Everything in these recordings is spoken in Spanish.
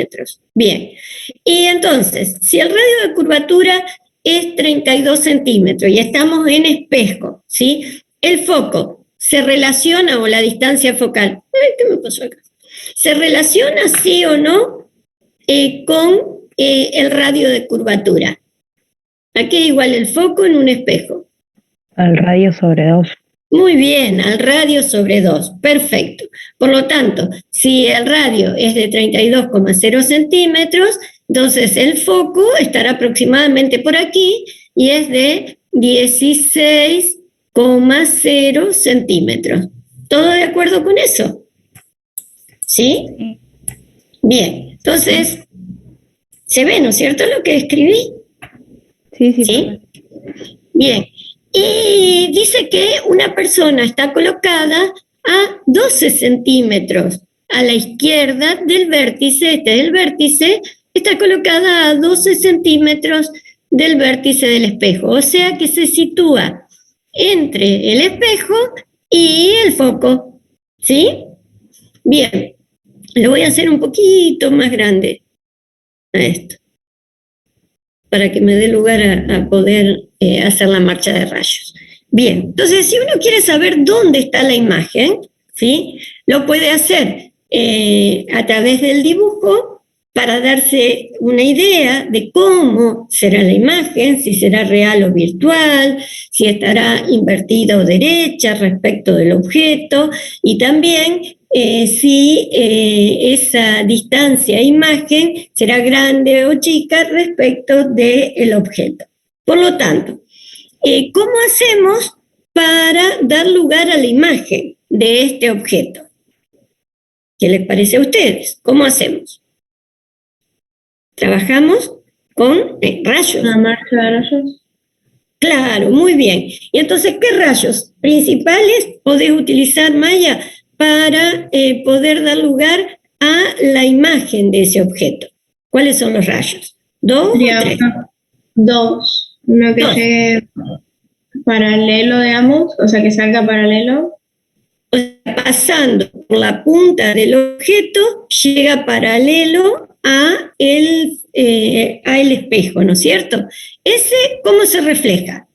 centímetros. Bien, y entonces, si el radio de curvatura es 32 centímetros y estamos en espejo, ¿sí? El foco se relaciona, o la distancia focal, ¿qué me pasó acá? ¿Se relaciona sí o no con el radio de curvatura? ¿A qué igual el foco en un espejo? Al radio sobre 2. Muy bien, al radio sobre 2, perfecto. Por lo tanto, si el radio es de 32,0 centímetros, entonces el foco estará aproximadamente por aquí y es de 16,0 centímetros. ¿Todo de acuerdo con eso? ¿Sí? Bien, entonces, ¿se ve, no es cierto lo que escribí? Sí. ¿Sí? Bien. Y dice que una persona está colocada a 12 centímetros a la izquierda del vértice, este es el vértice, está colocada a 12 centímetros del vértice del espejo, o sea que se sitúa entre el espejo y el foco, ¿sí? Bien, lo voy a hacer un poquito más grande a esto, para que me dé lugar a poder hacer la marcha de rayos. Bien, entonces si uno quiere saber dónde está la imagen, ¿sí? Lo puede hacer a través del dibujo para darse una idea de cómo será la imagen, si será real o virtual, si estará invertida o derecha respecto del objeto, y también si esa distancia imagen será grande o chica respecto del objeto. Por lo tanto, ¿cómo hacemos para dar lugar a la imagen de este objeto? ¿Qué les parece a ustedes? ¿Cómo hacemos? Trabajamos con rayos. ¿Una marcha de rayos? Claro, muy bien. Y entonces, ¿qué rayos principales podés utilizar, Maya, para poder dar lugar a la imagen de ese objeto? ¿Cuáles son los rayos? ¿2 o 3? Dos. Uno que llegue paralelo, digamos, o sea, que salga paralelo. O sea, pasando por la punta del objeto, llega paralelo a el espejo, ¿no es cierto? ¿Ese cómo se refleja?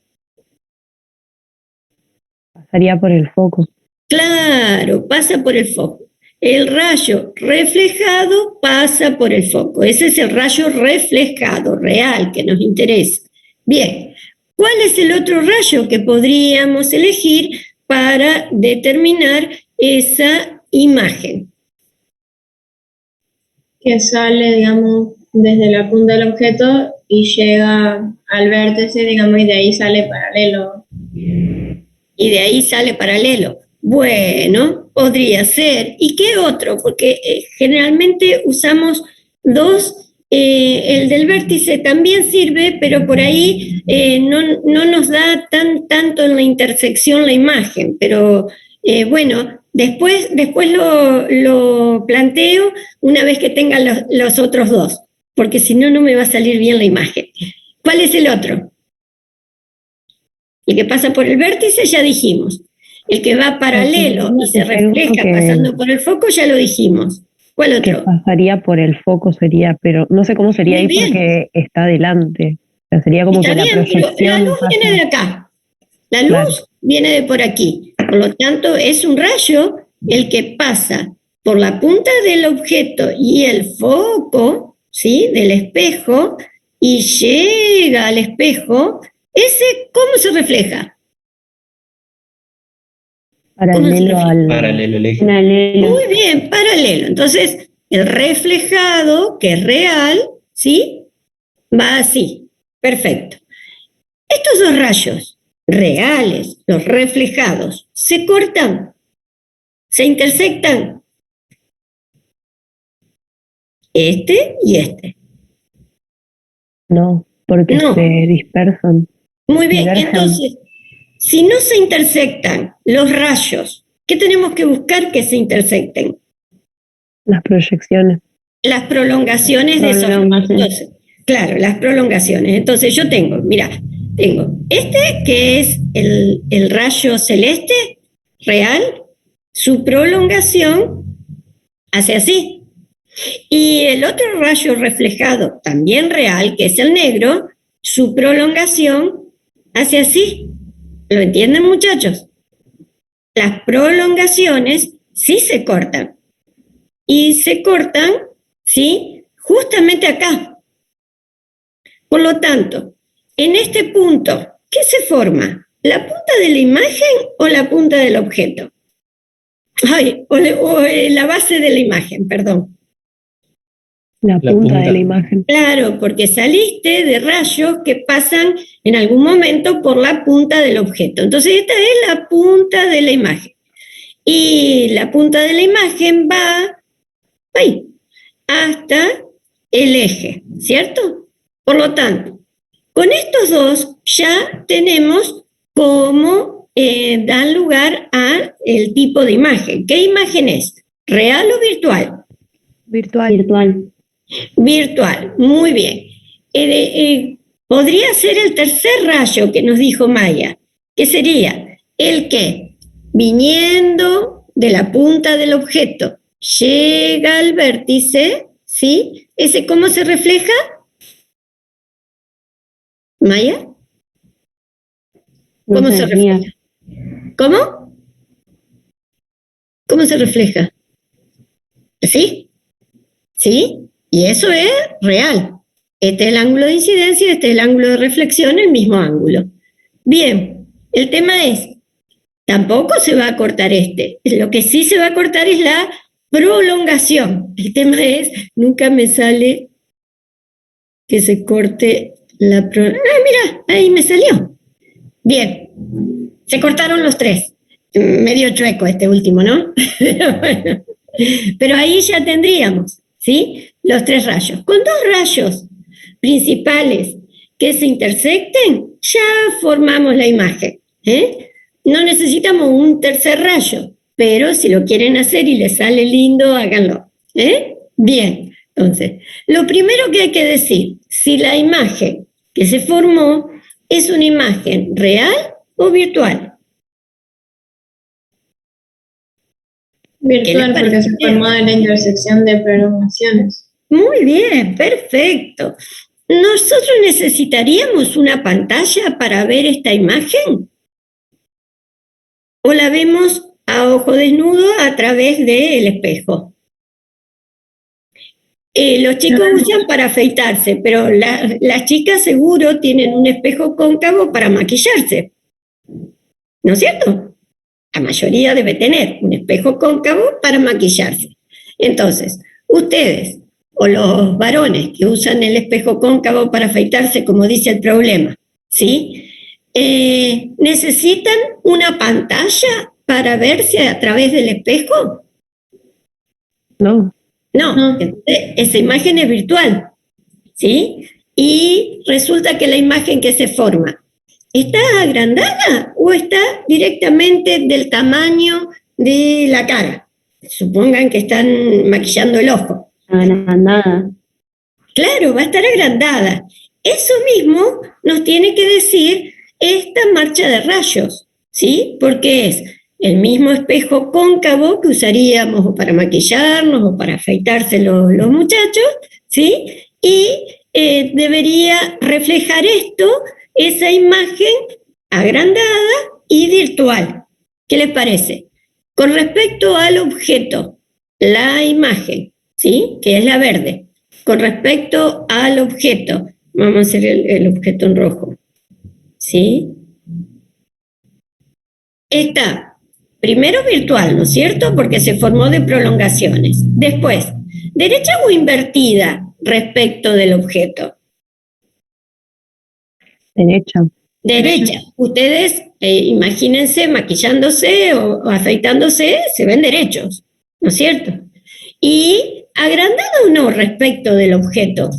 Pasaría por el foco. Claro, pasa por el foco. El rayo reflejado pasa por el foco. Ese es el rayo reflejado, real, que nos interesa. Bien, ¿cuál es el otro rayo que podríamos elegir para determinar esa imagen? Que sale, digamos, desde la punta del objeto y llega al vértice, digamos, y de ahí sale paralelo. Y de ahí sale paralelo. Bueno, podría ser. ¿Y qué otro? Porque generalmente usamos dos. El del vértice también sirve, pero por ahí no nos da tanto en la intersección la imagen. Pero bueno, después lo planteo una vez que tenga los otros dos, porque si no, no me va a salir bien la imagen. ¿Cuál es el otro? El que pasa por el vértice ya dijimos. El que va paralelo y se refleja pasando por el foco ya lo dijimos. ¿Cuál otro? Que pasaría por el foco sería, pero no sé cómo sería ahí porque está adelante. O sea, sería como está que bien, la proyección pero la luz viene de acá. La luz viene de por aquí. Por lo tanto, es un rayo el que pasa por la punta del objeto y el foco, ¿sí?, del espejo, y llega al espejo. ¿Ese cómo se refleja? Paralelo al... Paralelo al eje. Muy bien, paralelo. Entonces, el reflejado, que es real, ¿sí?, va así. Perfecto. Estos dos rayos reales, los reflejados, ¿se cortan? ¿Se intersectan? Este y este. No, porque No. se dispersan. Muy bien, Divergen. entonces, si no se intersectan los rayos, ¿qué tenemos que buscar que se intersecten? Las proyecciones. Las prolongaciones de esos rayos. Entonces, claro, las prolongaciones. Entonces yo tengo, mira, tengo este que es el rayo celeste real, su prolongación hace así. Y el otro rayo reflejado, también real, que es el negro, su prolongación hace así. ¿Lo entienden, muchachos? Las prolongaciones sí se cortan. Y se cortan, ¿sí? Justamente acá. Por lo tanto, en este punto, ¿qué se forma? ¿La punta de la imagen o la punta del objeto? Ay, la base de la imagen, perdón. La punta de la imagen. Claro, porque saliste de rayos que pasan en algún momento por la punta del objeto. Entonces esta es la punta de la imagen. Y la punta de la imagen va ahí, hasta el eje, ¿cierto? Por lo tanto, con estos dos ya tenemos cómo dan lugar a el tipo de imagen. ¿Qué imagen es? ¿Real o virtual? Virtual. Virtual, muy bien. Podría ser el tercer rayo que nos dijo Maya, que sería el que, viniendo de la punta del objeto, llega al vértice, ¿sí? ¿Ese cómo se refleja? ¿Maya? ¿Cómo se refleja? ¿Cómo? ¿Cómo se refleja? ¿Sí? ¿Sí? Y eso es real. Este es el ángulo de incidencia, este es el ángulo de reflexión, el mismo ángulo. Bien, el tema es, tampoco se va a cortar este. Lo que sí se va a cortar es la prolongación. El tema es, nunca me sale que se corte la prolongación. Ah, mira, ahí me salió. Bien, se cortaron los tres. Medio chueco este último, ¿no? Bueno, pero ahí ya tendríamos, ¿sí? Los tres rayos. Con dos rayos principales que se intersecten, ya formamos la imagen. No necesitamos un tercer rayo, pero si lo quieren hacer y les sale lindo, háganlo. Bien, entonces, lo primero que hay que decir, si la imagen que se formó es una imagen real o virtual. Virtual, porque se formó de la intersección de prolongaciones. Muy bien, perfecto. ¿Nosotros necesitaríamos una pantalla para ver esta imagen? ¿O la vemos a ojo desnudo a través del espejo? Los chicos usan para afeitarse, pero las chicas seguro tienen un espejo cóncavo para maquillarse. ¿No es cierto? La mayoría debe tener un espejo cóncavo para maquillarse. Entonces, ustedes o los varones que usan el espejo cóncavo para afeitarse, como dice el problema, ¿sí? ¿Necesitan una pantalla para verse a través del espejo? No. No, esa imagen es virtual, ¿sí? Y resulta que la imagen que se forma, ¿está agrandada o está directamente del tamaño de la cara? Supongan que están maquillando el ojo. Agrandada. Claro, va a estar agrandada. Eso mismo nos tiene que decir esta marcha de rayos, ¿sí? Porque es el mismo espejo cóncavo que usaríamos para maquillarnos o para afeitarse los muchachos, ¿sí? Y debería reflejar esto, esa imagen agrandada y virtual. ¿Qué les parece? Con respecto al objeto, la imagen, ¿sí? Que es la verde. Con respecto al objeto, vamos a hacer el objeto en rojo, ¿sí? Está primero virtual, ¿no es cierto? Porque se formó de prolongaciones. Después, ¿derecha o invertida respecto del objeto? Derecha. Derecha. Ustedes imagínense maquillándose o afeitándose, se ven derechos, ¿no es cierto? Y agrandada o no respecto del objeto.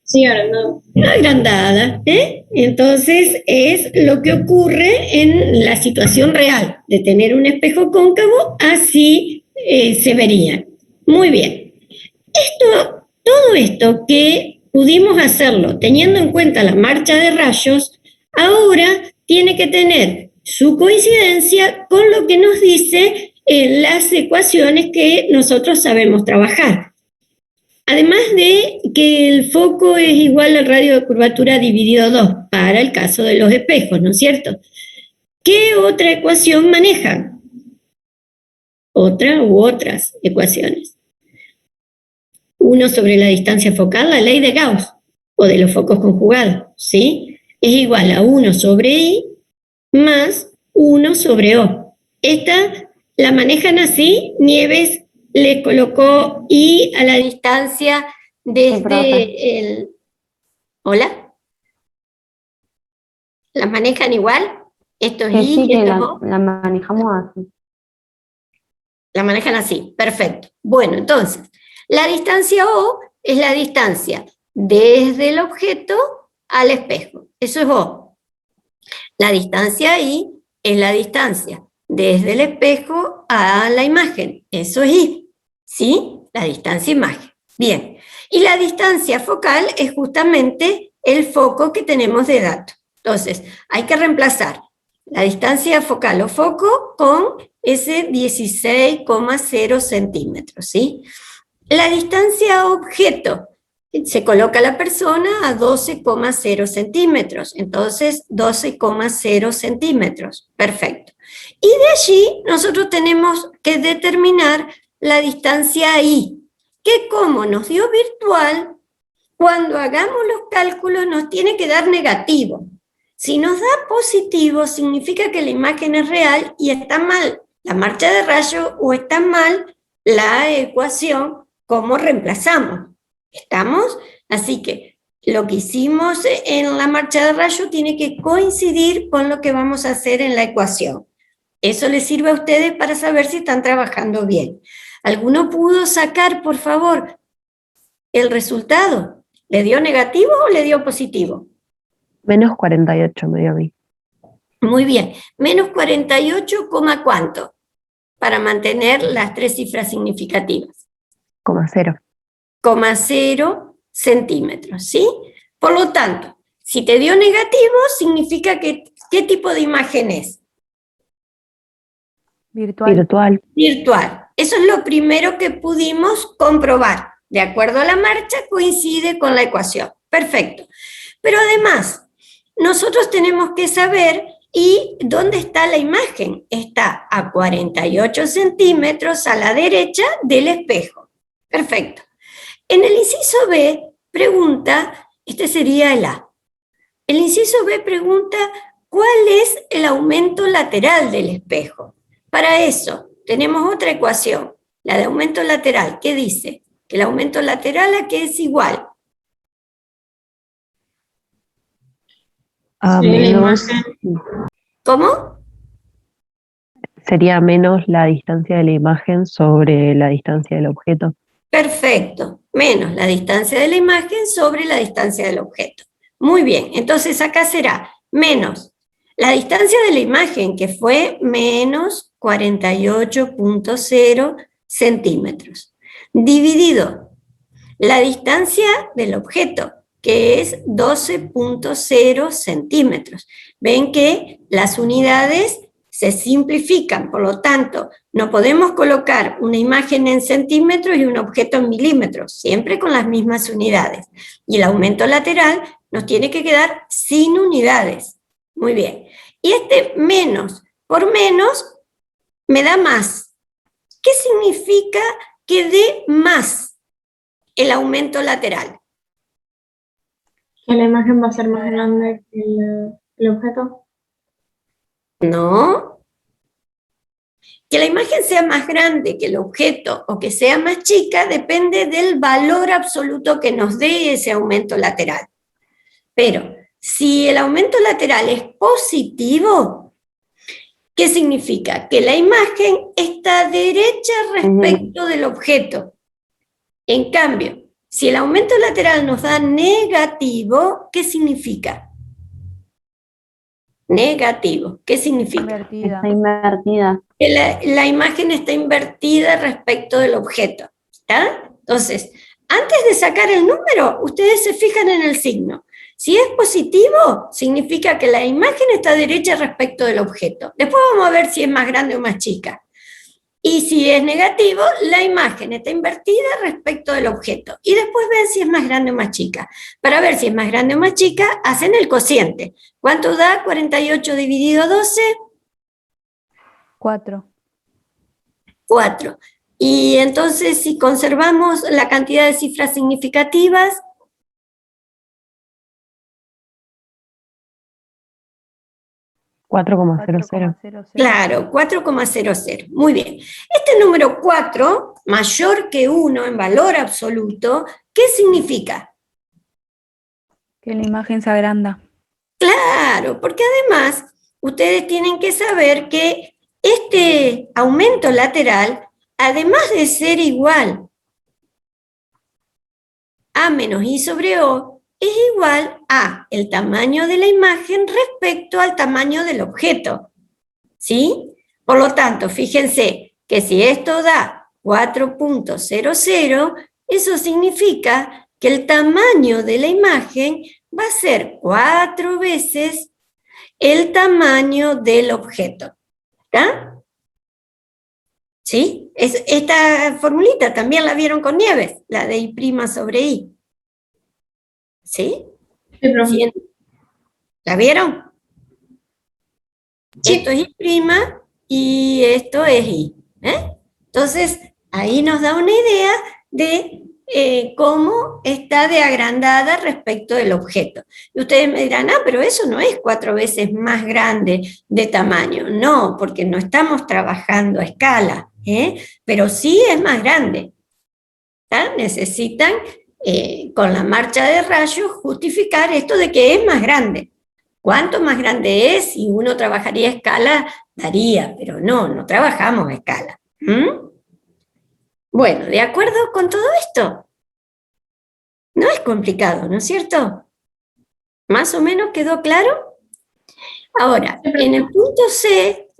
Sí, agrandada. Agrandada, ¿eh? Entonces es lo que ocurre en la situación real de tener un espejo cóncavo, así se vería. Muy bien. Todo esto que pudimos hacerlo teniendo en cuenta la marcha de rayos, ahora tiene que tener su coincidencia con lo que nos dice las ecuaciones que nosotros sabemos trabajar. Además de que el foco es igual al radio de curvatura dividido 2 para el caso de los espejos, ¿no es cierto? ¿Qué otra ecuación manejan? Otra u otras ecuaciones. 1 sobre la distancia focal, la ley de Gauss, o de los focos conjugados, ¿sí? Es igual a 1 sobre I más 1 sobre O. Esta la manejan así. Nieves le colocó I a la distancia desde el... ¿Hola? ¿La manejan igual? Esto es I, Sí, que esto es O. la manejamos así. La manejan así, perfecto. Bueno, entonces, la distancia O es la distancia desde el objeto al espejo. Eso es O. La distancia I es la distancia desde el espejo a la imagen. Eso es I. ¿Sí? La distancia imagen. Bien. Y la distancia focal es justamente el foco que tenemos de datos. Entonces, hay que reemplazar la distancia focal o foco con ese 16,0 centímetros, ¿sí? La distancia objeto, se coloca la persona a 12,0 centímetros, entonces 12,0 centímetros, perfecto. Y de allí nosotros tenemos que determinar la distancia I, que como nos dio virtual, cuando hagamos los cálculos nos tiene que dar negativo. Si nos da positivo, significa que la imagen es real y está mal la marcha de rayo o está mal la ecuación, ¿cómo reemplazamos? ¿Estamos? Así que lo que hicimos en la marcha de rayo tiene que coincidir con lo que vamos a hacer en la ecuación. Eso les sirve a ustedes para saber si están trabajando bien. ¿Alguno pudo sacar, por favor, el resultado? ¿Le dio negativo o le dio positivo? Menos 48 me dio a mí. Muy bien. Menos 48, ¿cuánto? Para mantener las tres cifras significativas. 0,0. 0,0 centímetros, ¿sí? Por lo tanto, si te dio negativo, significa que, ¿qué tipo de imagen es? Virtual. Virtual. Eso es lo primero que pudimos comprobar. De acuerdo a la marcha, coincide con la ecuación. Perfecto. Pero además, nosotros tenemos que saber ¿y dónde está la imagen? Está a 48 centímetros a la derecha del espejo. Perfecto. En el inciso B pregunta, este sería el A. El inciso B pregunta, ¿cuál es el aumento lateral del espejo? Para eso, tenemos otra ecuación, la de aumento lateral, que dice que el aumento lateral a qué es igual. A Sí, la menos, imagen. ¿Cómo? sería menos la distancia de la imagen sobre la distancia del objeto. Perfecto, menos la distancia de la imagen sobre la distancia del objeto. Muy bien, entonces acá será menos la distancia de la imagen, que fue menos 48,0 centímetros, dividido la distancia del objeto, que es 12,0 centímetros. Ven que las unidades se simplifican, por lo tanto, no podemos colocar una imagen en centímetros y un objeto en milímetros, siempre con las mismas unidades. Y el aumento lateral nos tiene que quedar sin unidades. Muy bien. Y este menos por menos me da más. ¿Qué significa que dé más el aumento lateral? Que la imagen va a ser más grande que el objeto. No. Que la imagen sea más grande que el objeto o que sea más chica depende del valor absoluto que nos dé ese aumento lateral. Pero si el aumento lateral es positivo, ¿qué significa? Que la imagen está derecha respecto del objeto. En cambio, si el aumento lateral nos da negativo, ¿qué significa? Negativo. ¿Qué significa? Está invertida. Que la imagen está invertida respecto del objeto. ¿Está? Entonces, antes de sacar el número, ustedes se fijan en el signo. Si es positivo, significa que la imagen está derecha respecto del objeto. Después vamos a ver si es más grande o más chica. Y si es negativo, la imagen está invertida respecto del objeto. Y después ven si es más grande o más chica. Para ver si es más grande o más chica, hacen el cociente. ¿Cuánto da 48 dividido 12? 4. 4. Y entonces, si conservamos la cantidad de cifras significativas, claro, 4,00. Muy bien. Este número 4, mayor que 1 en valor absoluto, ¿qué significa? Que la imagen se agranda. Claro, porque además ustedes tienen que saber que este aumento lateral, además de ser igual a menos i sobre o, es igual a el tamaño de la imagen respecto al tamaño del objeto. ¿Sí? Por lo tanto, fíjense que si esto da 4,00, eso significa que el tamaño de la imagen va a ser 4 veces el tamaño del objeto. ¿Está? ¿Sí? Esta formulita también la vieron con Nieves, la de I' sobre I. ¿Sí? Sí, profe. ¿La vieron? Sí. Esto es I' y esto es I. Entonces, ahí nos da una idea de cómo está de agrandada respecto del objeto. Y ustedes me dirán, pero eso no es 4 veces más grande de tamaño. No, porque no estamos trabajando a escala, pero sí es más grande. ¿Tá? Necesitan, con la marcha de rayos, justificar esto de que es más grande. ¿Cuánto más grande es? Si uno trabajaría a escala, daría, pero no trabajamos a escala. Bueno, ¿de acuerdo con todo esto? No es complicado, ¿no es cierto? ¿Más o menos quedó claro? Ahora, en el punto C,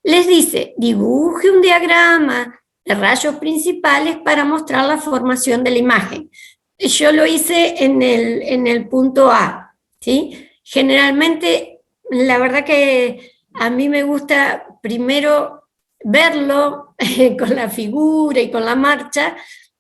les dice, dibuje un diagrama de rayos principales para mostrar la formación de la imagen. Yo lo hice en el punto A, ¿sí? Generalmente, la verdad que a mí me gusta primero verlo con la figura y con la marcha,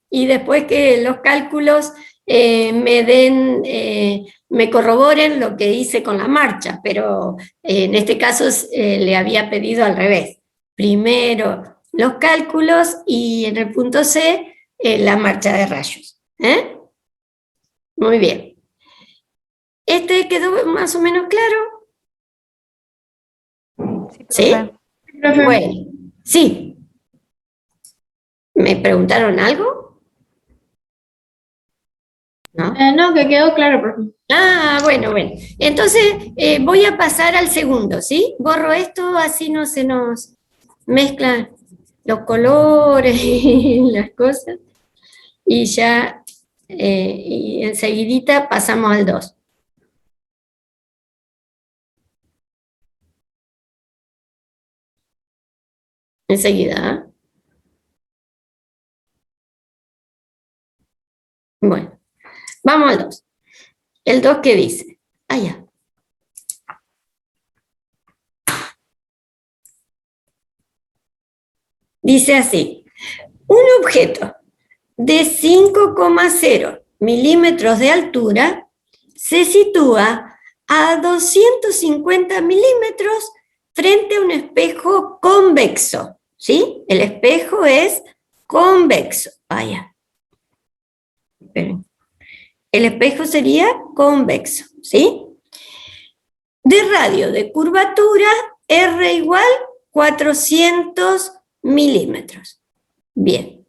y después que los cálculos me corroboren lo que hice con la marcha, pero en este caso le había pedido al revés. Primero los cálculos y en el punto C la marcha de rayos. Muy bien. ¿Este quedó más o menos claro? Sí, Profe. Bueno, sí. ¿Me preguntaron algo? ¿No? No, que quedó claro, profe. Bueno. Entonces voy a pasar al segundo, ¿sí? Borro esto, así no se nos mezclan los colores y las cosas. Y ya, y enseguidita pasamos al 2. Enseguida, ¿eh? Bueno, vamos al 2. ¿El 2 qué dice? Ya. Dice así, un objeto de 5,0 milímetros de altura se sitúa a 250 milímetros frente a un espejo convexo, ¿sí? El espejo es convexo. Vaya. Esperen. El espejo sería convexo, ¿sí? De radio de curvatura R igual 400 milímetros. Bien.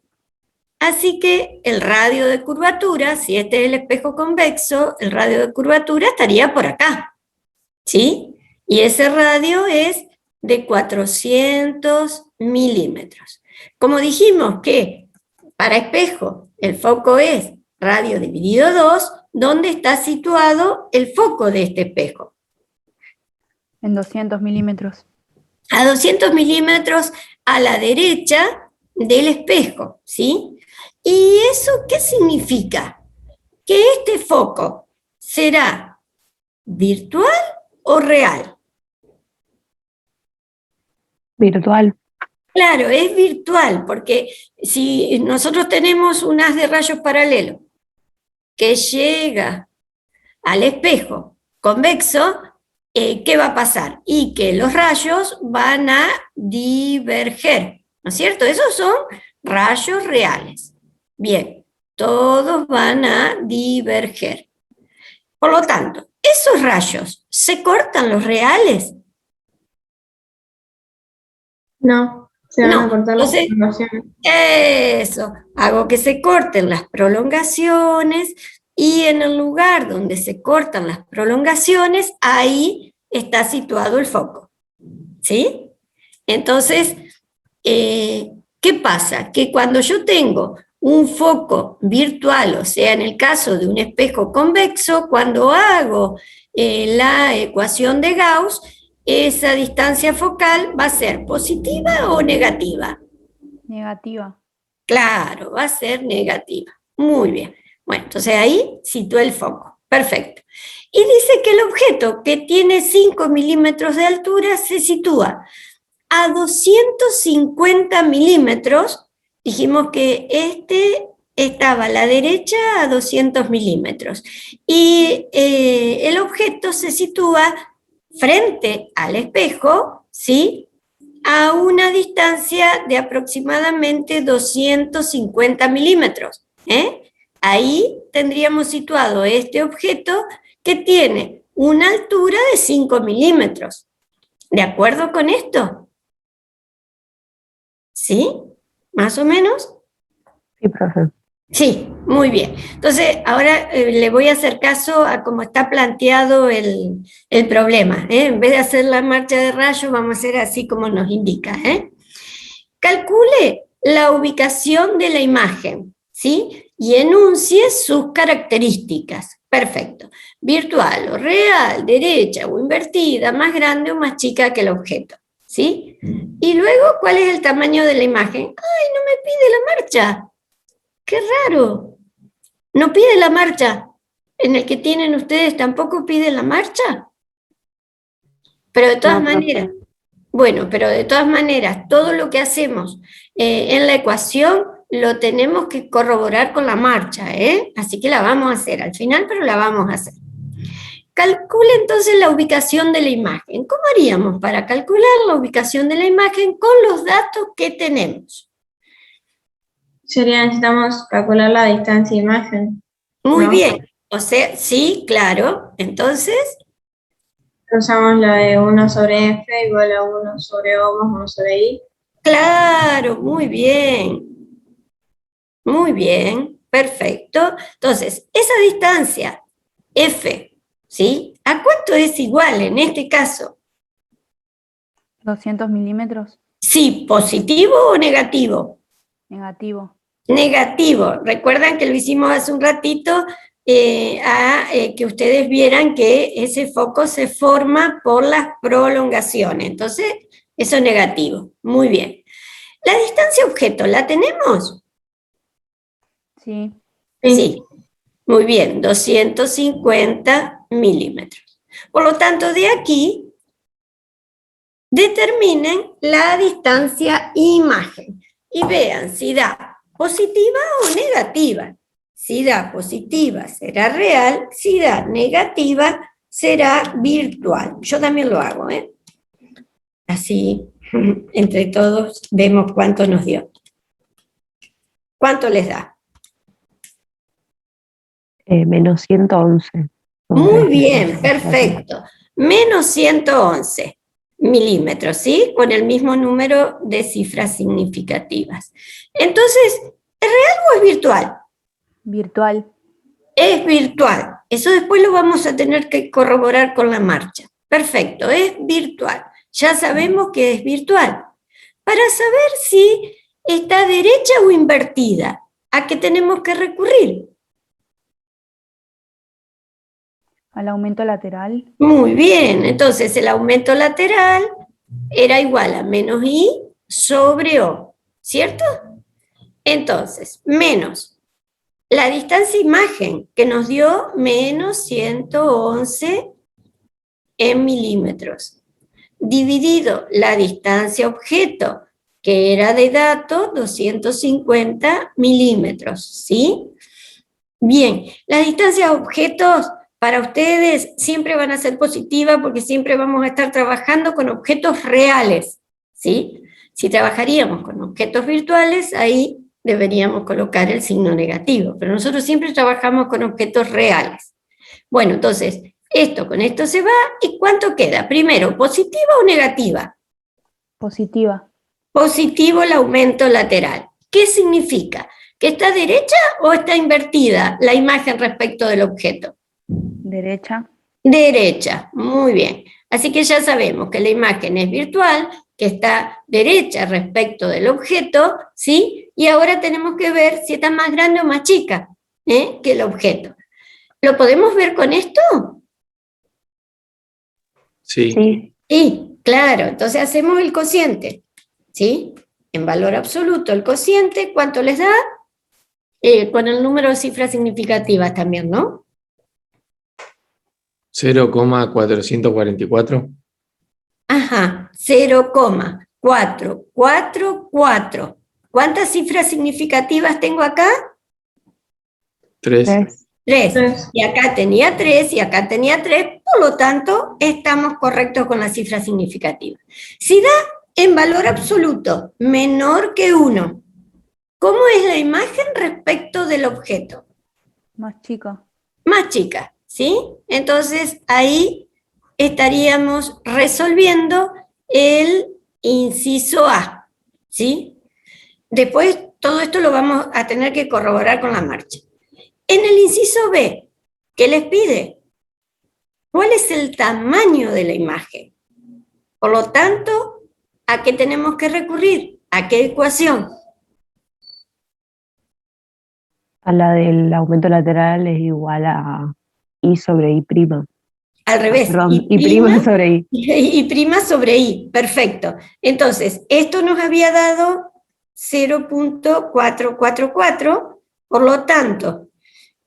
Así que el radio de curvatura, si este es el espejo convexo, el radio de curvatura estaría por acá, ¿sí? Y ese radio es de 400 milímetros. Como dijimos que para espejo el foco es radio dividido 2, ¿dónde está situado el foco de este espejo? en 200 milímetros. A 200 milímetros a la derecha del espejo, ¿sí? ¿Y eso qué significa? Que este foco será virtual o real. Virtual. Claro, es virtual, porque si nosotros tenemos un haz de rayos paralelo que llega al espejo convexo, ¿qué va a pasar? Y que los rayos van a diverger, ¿no es cierto? Esos son rayos reales. Bien, todos van a diverger. Por lo tanto, esos rayos, ¿se cortan los reales? No, se van a No, cortar las entonces, prolongaciones. eso, hago que se corten las prolongaciones y en el lugar donde se cortan las prolongaciones, ahí está situado el foco, ¿sí? Entonces, ¿qué pasa? Que cuando yo tengo un foco virtual, o sea, en el caso de un espejo convexo, cuando hago la ecuación de Gauss, esa distancia focal va a ser positiva o negativa. Negativa. Claro, va a ser negativa. Muy bien. Bueno, entonces ahí situé el foco. Perfecto. Y dice que el objeto que tiene 5 milímetros de altura se sitúa a 250 milímetros. Dijimos que este estaba a la derecha a 200 milímetros. Y el objeto se sitúa frente al espejo, ¿sí? A una distancia de aproximadamente 250 milímetros. Ahí tendríamos situado este objeto que tiene una altura de 5 milímetros. ¿De acuerdo con esto? ¿Sí? ¿Más o menos? Sí, profe. Sí, muy bien. Entonces, ahora le voy a hacer caso a cómo está planteado el problema. En vez de hacer la marcha de rayos, vamos a hacer así como nos indica. Calcule la ubicación de la imagen, ¿sí? Y enuncie sus características. Perfecto. Virtual o real, derecha o invertida, más grande o más chica que el objeto, ¿sí? Y luego, ¿cuál es el tamaño de la imagen? ¡Ay, no me pide la marcha! ¡Qué raro! No pide la marcha. En el que tienen ustedes tampoco pide la marcha. Pero de todas No, maneras, profe. bueno, pero de todas maneras, todo lo que hacemos en la ecuación lo tenemos que corroborar con la marcha, Así que la vamos a hacer al final, pero la vamos a hacer. Calcule entonces la ubicación de la imagen. ¿Cómo haríamos para calcular la ubicación de la imagen con los datos que tenemos? Necesitamos calcular la distancia de imagen, Muy ¿no? bien, o sea, sí, claro. Entonces, Usamos la de 1 sobre F igual a 1 sobre O más 1 sobre I. claro, muy bien, perfecto. Entonces, esa distancia F, ¿sí? ¿A cuánto es igual en este caso? 200 milímetros. Sí, positivo o negativo. Negativo. Negativo. Recuerdan que lo hicimos hace un ratito que ustedes vieran que ese foco se forma por las prolongaciones. Entonces, eso es negativo. Muy bien. La distancia objeto, ¿la tenemos? Sí. Sí. Muy bien, 250 milímetros. Por lo tanto, de aquí determinen la distancia imagen y vean si da positiva o negativa. Si da positiva será real, si da negativa será virtual. Yo también lo hago, Así, entre todos, vemos cuánto nos dio. ¿Cuánto les da? Menos 111. Muy bien, perfecto. Menos 111 milímetros, ¿sí? Con el mismo número de cifras significativas. Entonces, ¿es real o es virtual? Virtual. Es virtual. Eso después lo vamos a tener que corroborar con la marcha. Perfecto, es virtual. Ya sabemos que es virtual. Para saber si está derecha o invertida, ¿a qué tenemos que recurrir? Al aumento lateral. Muy bien, entonces el aumento lateral era igual a menos I sobre O, ¿cierto? Entonces, menos la distancia imagen que nos dio menos 111 en milímetros, dividido la distancia objeto que era de dato 250 milímetros, ¿sí? Bien, las distancias a objetos para ustedes siempre van a ser positivas porque siempre vamos a estar trabajando con objetos reales, ¿sí? Si trabajaríamos con objetos virtuales, ahí deberíamos colocar el signo negativo, pero nosotros siempre trabajamos con objetos reales. Bueno, entonces, esto con esto se va, ¿y cuánto queda? Primero, ¿positiva o negativa? Positiva. Positivo el aumento lateral. ¿Qué significa? ¿Que está derecha o está invertida la imagen respecto del objeto? Derecha. Derecha, muy bien. Así que ya sabemos que la imagen es virtual, que está derecha respecto del objeto, ¿sí? Y ahora tenemos que ver si está más grande o más chica, que el objeto. ¿Lo podemos ver con esto? Sí. Sí, claro. Entonces hacemos el cociente, ¿sí? En valor absoluto, el cociente, ¿cuánto les da? Con el número de cifras significativas también, ¿no? 0,444. Ajá, 0,444. ¿Cuántas cifras significativas tengo acá? 3. 3. Tres. Y acá tenía 3 y acá tenía 3, por lo tanto, estamos correctos con la cifra significativa. Si da en valor absoluto menor que 1, ¿cómo es la imagen respecto del objeto? Más chica. Más chica, ¿sí? Entonces ahí estaríamos resolviendo el inciso A, ¿sí? Después todo esto lo vamos a tener que corroborar con la marcha. En el inciso B, ¿qué les pide? ¿Cuál es el tamaño de la imagen? Por lo tanto, ¿a qué tenemos que recurrir? ¿A qué ecuación? A la del aumento lateral es igual a I sobre I prima. Al revés. Perdón, I prima sobre I. Y prima sobre I, perfecto. Entonces, esto nos había dado 0,444, por lo tanto,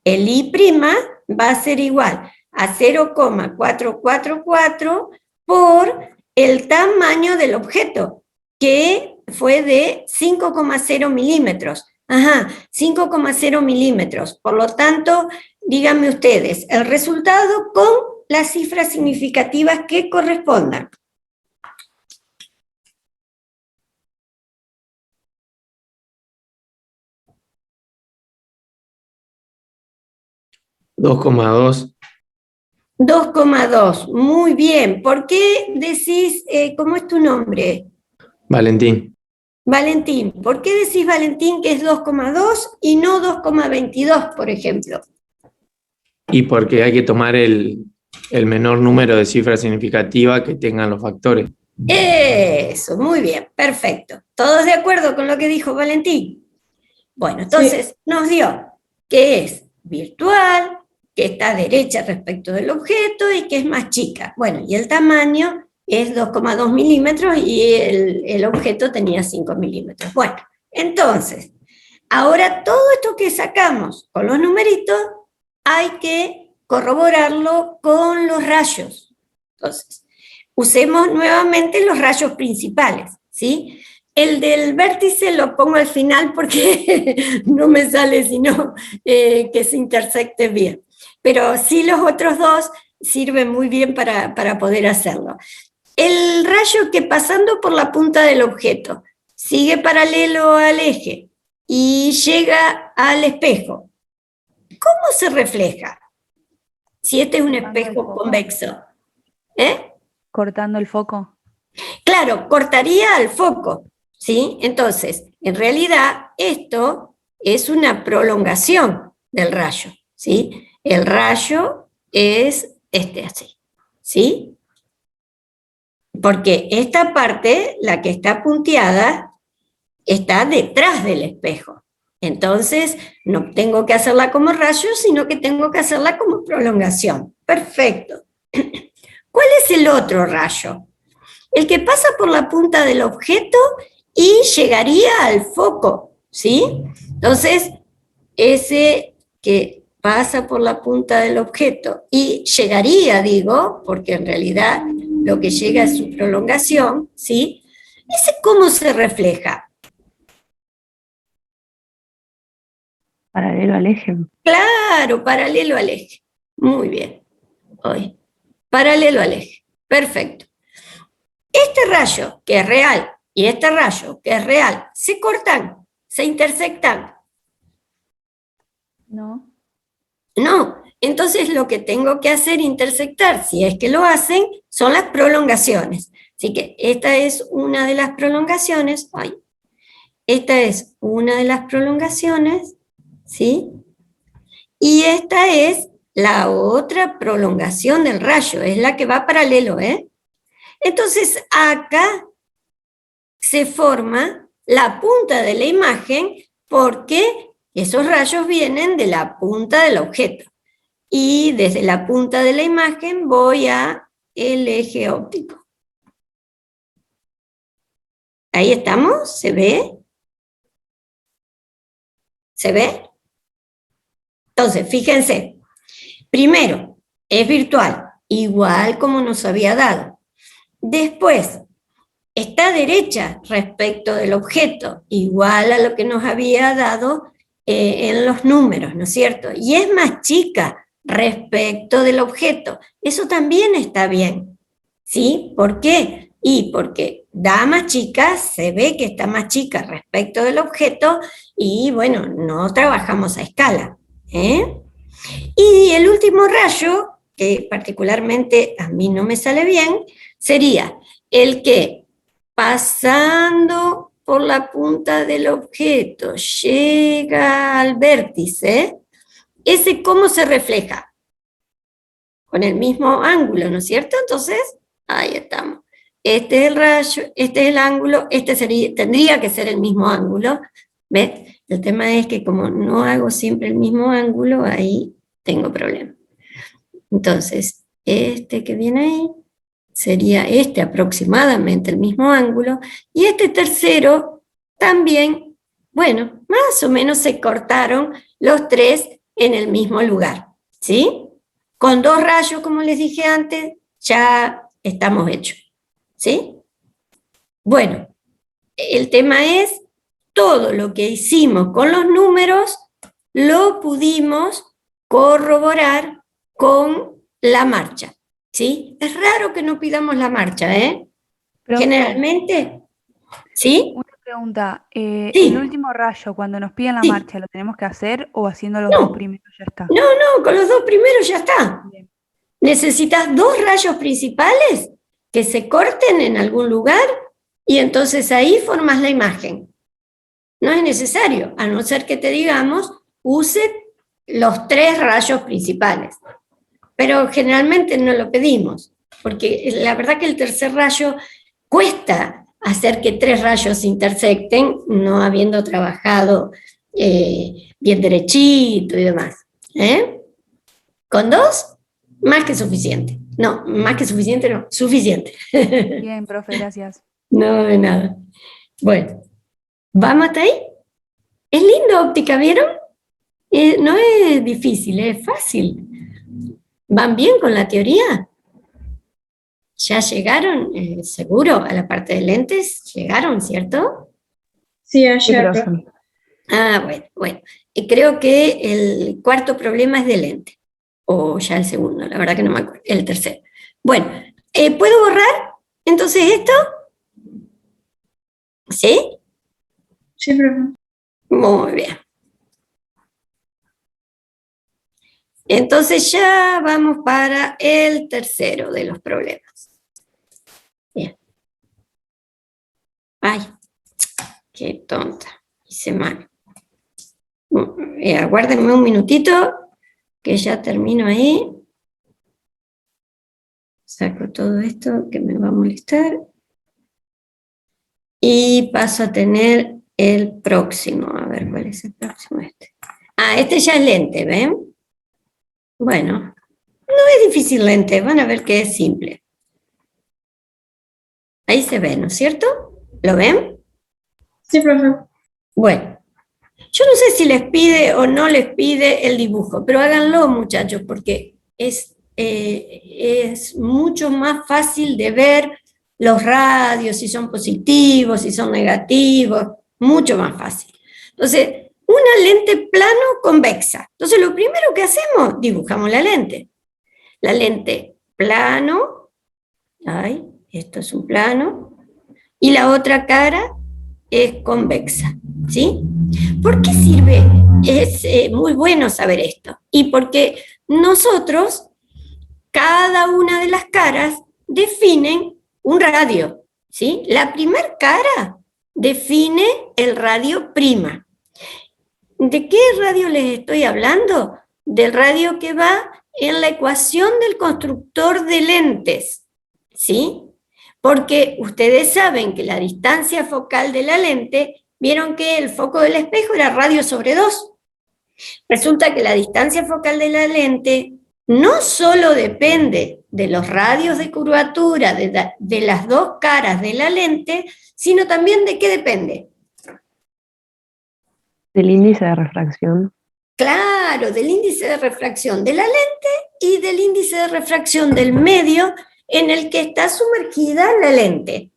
el I prima va a ser igual a 0,444 por el tamaño del objeto, que fue de 5,0 milímetros. Ajá, 5,0 milímetros. Por lo tanto, díganme ustedes, el resultado con las cifras significativas que correspondan. 2,2. 2,2, muy bien. ¿Por qué decís, cómo es tu nombre? Valentín. Valentín. ¿Por qué decís, Valentín, que es 2,2 y no 2,22, por ejemplo? Y porque hay que tomar el menor número de cifras significativas que tengan los factores. Eso, muy bien, perfecto. ¿Todos de acuerdo con lo que dijo Valentín? Bueno, entonces nos dio que es virtual, que está derecha respecto del objeto y que es más chica. Bueno, y el tamaño es 2,2 milímetros y el objeto tenía 5 milímetros. Bueno, entonces, ahora todo esto que sacamos con los numeritos hay que corroborarlo con los rayos. Entonces, usemos nuevamente los rayos principales, ¿sí? El del vértice lo pongo al final porque no me sale sino que se intersecte bien. Pero sí los otros dos sirven muy bien para poder hacerlo. El rayo que pasando por la punta del objeto sigue paralelo al eje y llega al espejo, ¿cómo se refleja? Si este es un espejo convexo. Cortando el foco. Claro, cortaría al foco, ¿sí? Entonces, en realidad, esto es una prolongación del rayo, ¿sí? El rayo es así, ¿sí? Porque esta parte, la que está punteada, está detrás del espejo. Entonces, no tengo que hacerla como rayo, sino que tengo que hacerla como prolongación. Perfecto. ¿Cuál es el otro rayo? El que pasa por la punta del objeto y llegaría al foco, ¿sí? Entonces, ese que pasa por la punta del objeto y llegaría, digo, porque en realidad lo que llega es su prolongación, ¿sí? ¿Ese cómo se refleja? Paralelo al eje. Claro, paralelo al eje. Muy bien. Hoy. Paralelo al eje. Perfecto. Este rayo, que es real, y este rayo, que es real, se cortan, se intersectan. No. No. Entonces lo que tengo que hacer intersectar, si es que lo hacen, son las prolongaciones. Así que esta es una de las prolongaciones. Ay, esta es una de las prolongaciones, ¿sí? Y esta es la otra prolongación del rayo, es la que va paralelo, ¿eh? Entonces acá se forma la punta de la imagen porque esos rayos vienen de la punta del objeto. Y desde la punta de la imagen voy a el eje óptico. Ahí estamos, ¿se ve? ¿Se ve? Entonces, fíjense, primero, es virtual, igual como nos había dado. Después, está derecha respecto del objeto, igual a lo que nos había dado en los números, ¿no es cierto? Y es más chica respecto del objeto. Eso también está bien, ¿sí? ¿Por qué? Y porque da más chica, se ve que está más chica respecto del objeto y, bueno, no trabajamos a escala, ¿eh? Y el último rayo, que particularmente a mí no me sale bien, sería el que pasando por la punta del objeto llega al vértice. ¿Ese cómo se refleja? Con el mismo ángulo, ¿no es cierto? Entonces, ahí estamos. Este es el rayo, este es el ángulo, tendría que ser el mismo ángulo. ¿Ves? El tema es que como no hago siempre el mismo ángulo, ahí tengo problema. Entonces, este que viene ahí sería este aproximadamente el mismo ángulo, y este tercero también, bueno, más o menos se cortaron los tres en el mismo lugar, ¿sí? Con dos rayos, como les dije antes, ya estamos hechos, ¿sí? Bueno, el tema es, todo lo que hicimos con los números, lo pudimos corroborar con la marcha, ¿sí? Es raro que no pidamos la marcha, ¿eh? Profe, Generalmente, ¿sí? una pregunta. Sí. ¿El último rayo, cuando nos piden la Sí. marcha, lo tenemos que hacer o haciendo los No. dos primeros ya está? No, con los dos primeros ya está. Bien. Necesitas dos rayos principales que se corten en algún lugar y entonces ahí formas la imagen. No es necesario, a no ser que te digamos, use los tres rayos principales. Pero generalmente no lo pedimos, porque la verdad que el tercer rayo cuesta hacer que tres rayos se intersecten, no habiendo trabajado bien derechito y demás. Con dos, más que suficiente. No, más que suficiente no, suficiente. Bien, profe, gracias. No, de nada. Bueno, ¿vamos hasta ahí? Es lindo óptica, ¿vieron? No es difícil, es fácil. ¿Van bien con la teoría? ¿Ya llegaron, seguro, a la parte de lentes? ¿Llegaron, cierto? Sí, Sí, ayer, profe. profe. Ah, bueno. Creo que el cuarto problema es de lente. O ya el segundo, la verdad que no me acuerdo. El tercero. Bueno, ¿puedo borrar entonces esto? ¿Sí? Sí, profe. Muy bien. Entonces ya vamos para el tercero de los problemas. Bien. Ay, qué tonta. Hice mal. Aguárdenme un minutito, que ya termino ahí. Saco todo esto que me va a molestar. Y paso a tener el próximo. A ver, ¿cuál es el próximo? Este ya es lente, ¿ven? Bueno, no es difícil lente, van a ver que es simple. Ahí se ve, ¿no es cierto? ¿Lo ven? Sí, profe. Bueno, yo no sé si les pide o no les pide el dibujo, pero háganlo, muchachos, porque es mucho más fácil de ver los radios, si son positivos, si son negativos, mucho más fácil. Entonces, una lente plano convexa. Entonces, lo primero que hacemos, dibujamos la lente. La lente plano, ay, esto es un plano, y la otra cara es convexa, ¿sí? ¿Por qué sirve? Es muy bueno saber esto. Y porque nosotros, cada una de las caras, definen un radio, ¿sí? La primera cara define el radio prima. ¿De qué radio les estoy hablando? Del radio que va en la ecuación del constructor de lentes, ¿sí? Porque ustedes saben que la distancia focal de la lente, vieron que el foco del espejo era radio sobre 2. Resulta que la distancia focal de la lente no solo depende de los radios de curvatura de las dos caras de la lente, sino también de qué depende. Del índice de refracción. Claro, del índice de refracción de la lente y del índice de refracción del medio en el que está sumergida la lente.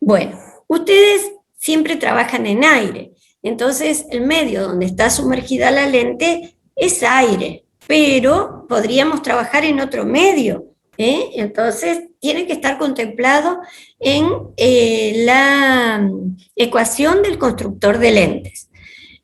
Bueno, ustedes siempre trabajan en aire, entonces el medio donde está sumergida la lente es aire, pero podríamos trabajar en otro medio, entonces tiene que estar contemplado en la ecuación del constructor de lentes.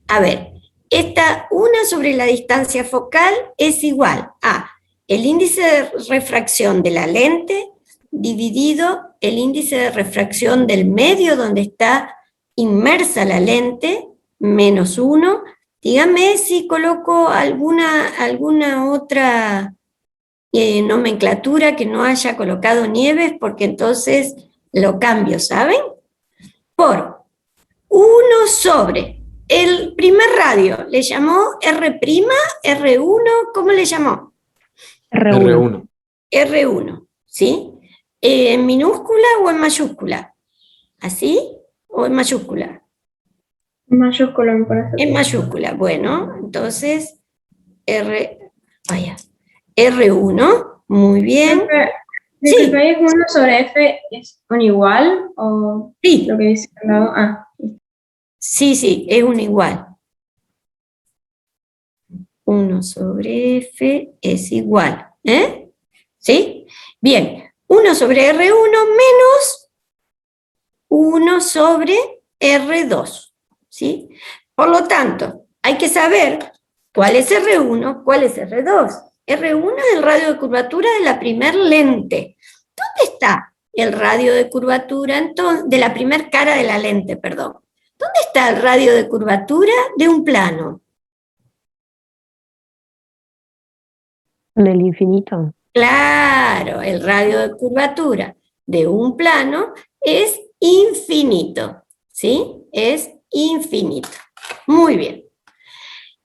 A ver, esta una sobre la distancia focal es igual a el índice de refracción de la lente dividido el índice de refracción del medio donde está inmersa la lente, menos 1. Dígame si coloco alguna otra nomenclatura que no haya colocado Nieves, porque entonces lo cambio, ¿saben? Por 1 sobre el primer radio, ¿le llamó R', R1, ¿cómo le llamó? R1. R1, ¿sí? ¿En minúscula o en mayúscula? ¿Así o en mayúscula? En mayúscula, me parece. En mayúscula, bueno, entonces R1, muy bien. Sí. ¿Es 1 sobre F es un igual o Sí. Lo que dice al lado? Ah. Sí, es un igual. 1 sobre F es igual, ¿sí? Bien, 1 sobre R1 menos 1 sobre R2, ¿sí? Por lo tanto, hay que saber cuál es R1, cuál es R2. R1 es el radio de curvatura de la primer lente. ¿Dónde está el radio de curvatura de la primer cara de la lente, perdón? ¿Dónde está el radio de curvatura de un plano? En el infinito. Claro, el radio de curvatura de un plano es infinito, ¿sí? Es infinito. Muy bien.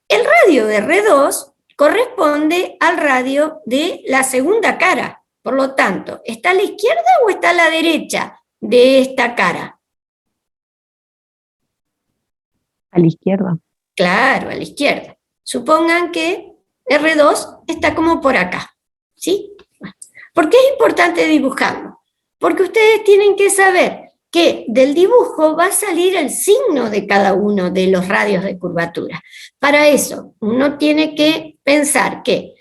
El radio de R2 corresponde al radio de la segunda cara. Por lo tanto, ¿está a la izquierda o está a la derecha de esta cara? A la izquierda. Claro, a la izquierda. Supongan que R2 está como por acá, ¿sí? ¿Por qué es importante dibujarlo? Porque ustedes tienen que saber que del dibujo va a salir el signo de cada uno de los radios de curvatura. Para eso, uno tiene que pensar que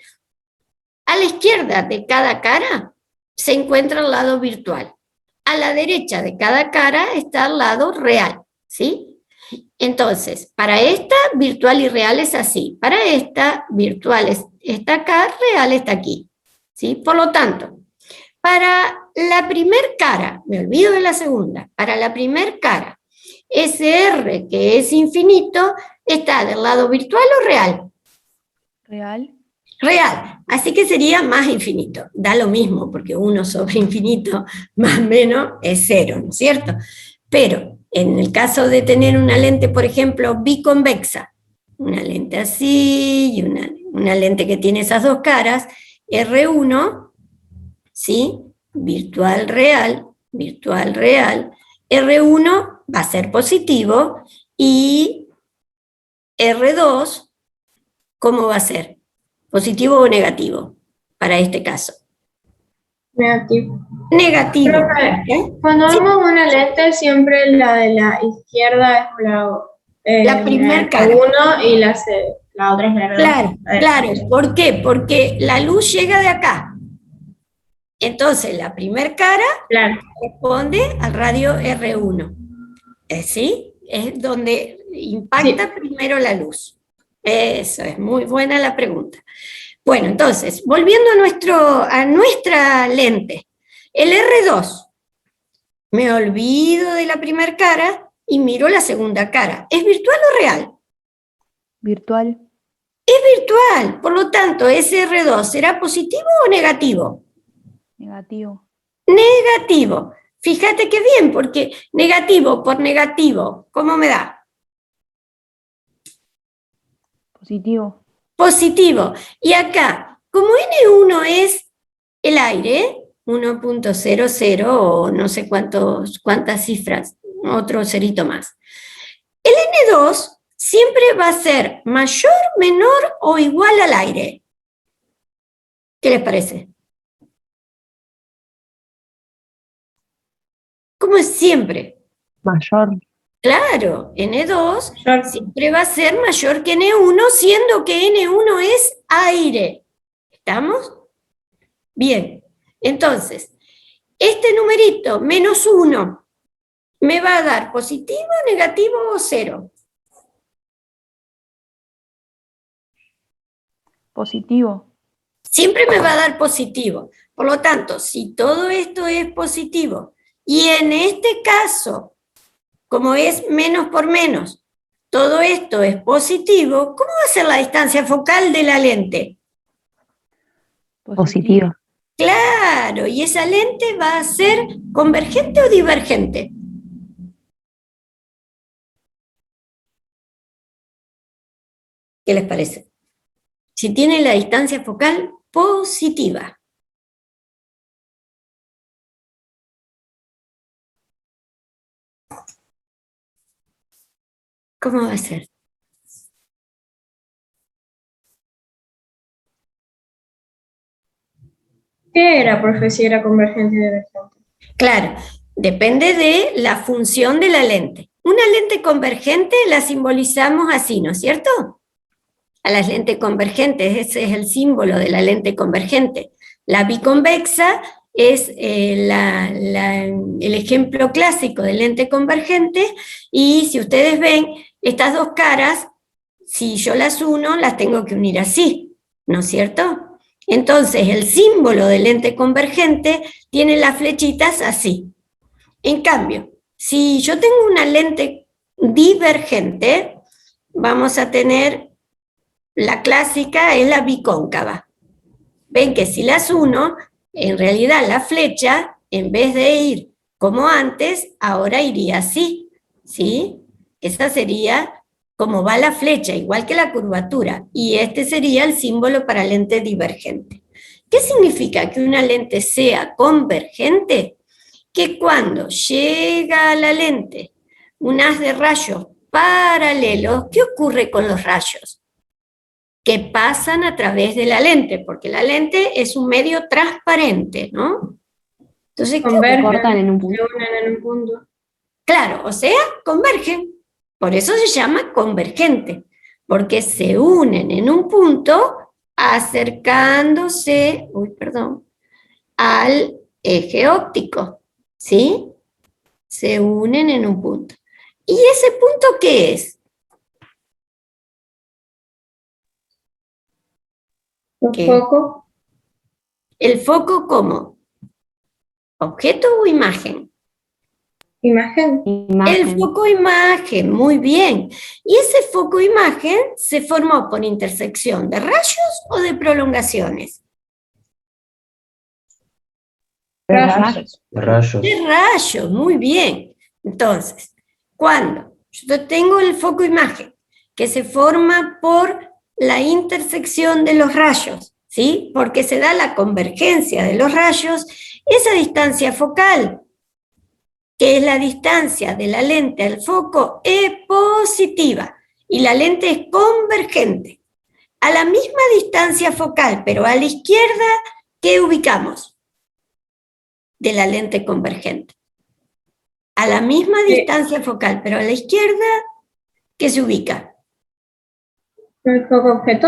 a la izquierda de cada cara se encuentra el lado virtual. A la derecha de cada cara está el lado real, ¿sí? Entonces, para esta, virtual y real es así. Para esta, virtual está acá, real está aquí, ¿sí? Por lo tanto, para la primer cara, me olvido de la segunda, para la primer cara, ese R que es infinito, ¿está del lado virtual o real? Real. Real, así que sería más infinito. Da lo mismo, porque 1 sobre infinito más o menos es 0, ¿no es cierto? Pero en el caso de tener una lente, por ejemplo, biconvexa, una lente así y una lente que tiene esas dos caras, R1, ¿sí? Virtual, real, R1 va a ser positivo y R2, ¿cómo va a ser? ¿Positivo o negativo para este caso? Negativo. Negativo. Profe, ¿Eh? cuando vemos una lente, siempre la de la izquierda es La primer cara. 1 y la otra es la R2. Claro, claro. ¿Por qué? Porque la luz llega de acá. Entonces, la primer cara Claro. corresponde al radio R1. ¿Sí? Es donde impacta primero la luz. Eso, es muy buena la pregunta. Bueno, entonces, volviendo a nuestra lente. El R2. Me olvido de la primera cara y miro la segunda cara. ¿Es virtual o real? Virtual. Virtual. Por lo tanto, ese R2 ¿será positivo o negativo? Negativo. Negativo. Fíjate qué bien, porque negativo por negativo, ¿cómo me da? Positivo. Positivo. Y acá, como N1 es el aire, 1.00 o no sé cuántas cifras, otro cerito más. El N2 siempre va a ser mayor, menor o igual al aire. ¿Qué les parece? ¿Cómo es siempre? Mayor. Claro, N2 siempre va a ser mayor que N1, siendo que N1 es aire. ¿Estamos? Bien, entonces, este numerito, -1, ¿me va a dar positivo, negativo o 0? Positivo. Siempre me va a dar positivo. Por lo tanto, si todo esto es positivo, y en este caso, como es menos por menos, todo esto es positivo, ¿cómo va a ser la distancia focal de la lente? Positiva. Claro, y esa lente va a ser convergente o divergente. ¿Qué les parece? Si tiene la distancia focal positiva. ¿Cómo va a ser? ¿Qué era, profe, si era convergente y divergente? Claro, depende de la función de la lente. Una lente convergente la simbolizamos así, ¿no es cierto? A las lentes convergentes, ese es el símbolo de la lente convergente. La biconvexa es el ejemplo clásico de lente convergente, y si ustedes ven, estas dos caras, si yo las uno, las tengo que unir así, ¿no es cierto? Entonces, el símbolo de lente convergente tiene las flechitas así. En cambio, si yo tengo una lente divergente, vamos a tener, la clásica es la bicóncava. Ven que si las uno, en realidad la flecha, en vez de ir como antes, ahora iría así, ¿sí? Esa sería como va la flecha, igual que la curvatura, y este sería el símbolo para lente divergente. ¿Qué significa que una lente sea convergente? Que cuando llega a la lente un haz de rayos paralelos, ¿qué ocurre con los rayos? Que pasan a través de la lente, porque la lente es un medio transparente, ¿no? Entonces, Convergen, cortan en un punto. se unen en un punto. claro, o sea, convergen. Por eso se llama convergente, porque se unen en un punto acercándose, al eje óptico, ¿sí? Se unen en un punto. ¿Y ese punto qué es? ¿Un foco? ¿El foco cómo? ¿Objeto o imagen? Imagen. El foco imagen, muy bien. ¿Y ese foco imagen se formó por intersección de rayos o de prolongaciones? Rayos. Rayos. De rayos, muy bien. Entonces, cuando yo tengo el foco imagen que se forma por la intersección de los rayos, ¿sí? Porque se da la convergencia de los rayos, esa distancia focal, que es la distancia de la lente al foco, es positiva y la lente es convergente. A la misma distancia focal, pero a la izquierda, ¿qué ubicamos? de la lente convergente. A la misma distancia focal, pero a la izquierda, ¿qué se ubica? ¿El foco objeto?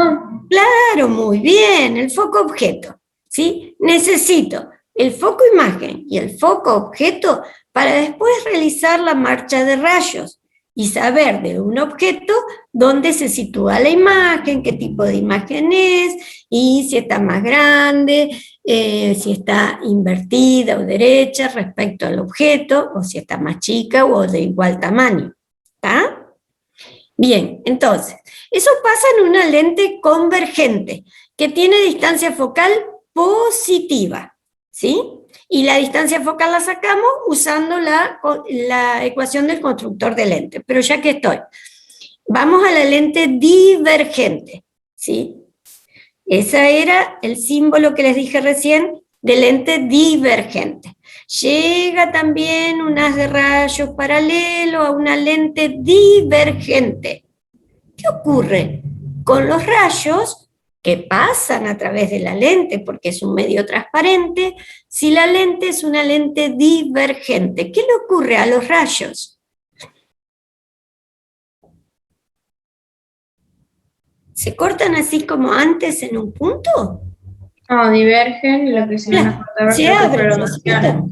Claro, muy bien, el foco objeto, ¿sí? Necesito el foco imagen y el foco objeto para después realizar la marcha de rayos y saber de un objeto dónde se sitúa la imagen, qué tipo de imagen es, y si está más grande, si está invertida o derecha respecto al objeto, o si está más chica o de igual tamaño. ¿Está? Bien, entonces, eso pasa en una lente convergente, que tiene distancia focal positiva, ¿sí? Y la distancia focal la sacamos usando la ecuación del constructor de lente. Pero ya que estoy, vamos a la lente divergente, ¿sí? Ese era el símbolo que les dije recién de lente divergente. Llega también un haz de rayos paralelo a una lente divergente. ¿Qué ocurre? Con los rayos que pasan a través de la lente, porque es un medio transparente, si la lente es una lente divergente, ¿qué le ocurre a los rayos? ¿Se cortan así como antes en un punto? No, divergen y lo que se van a cortar Se abren, ¿no es cierto?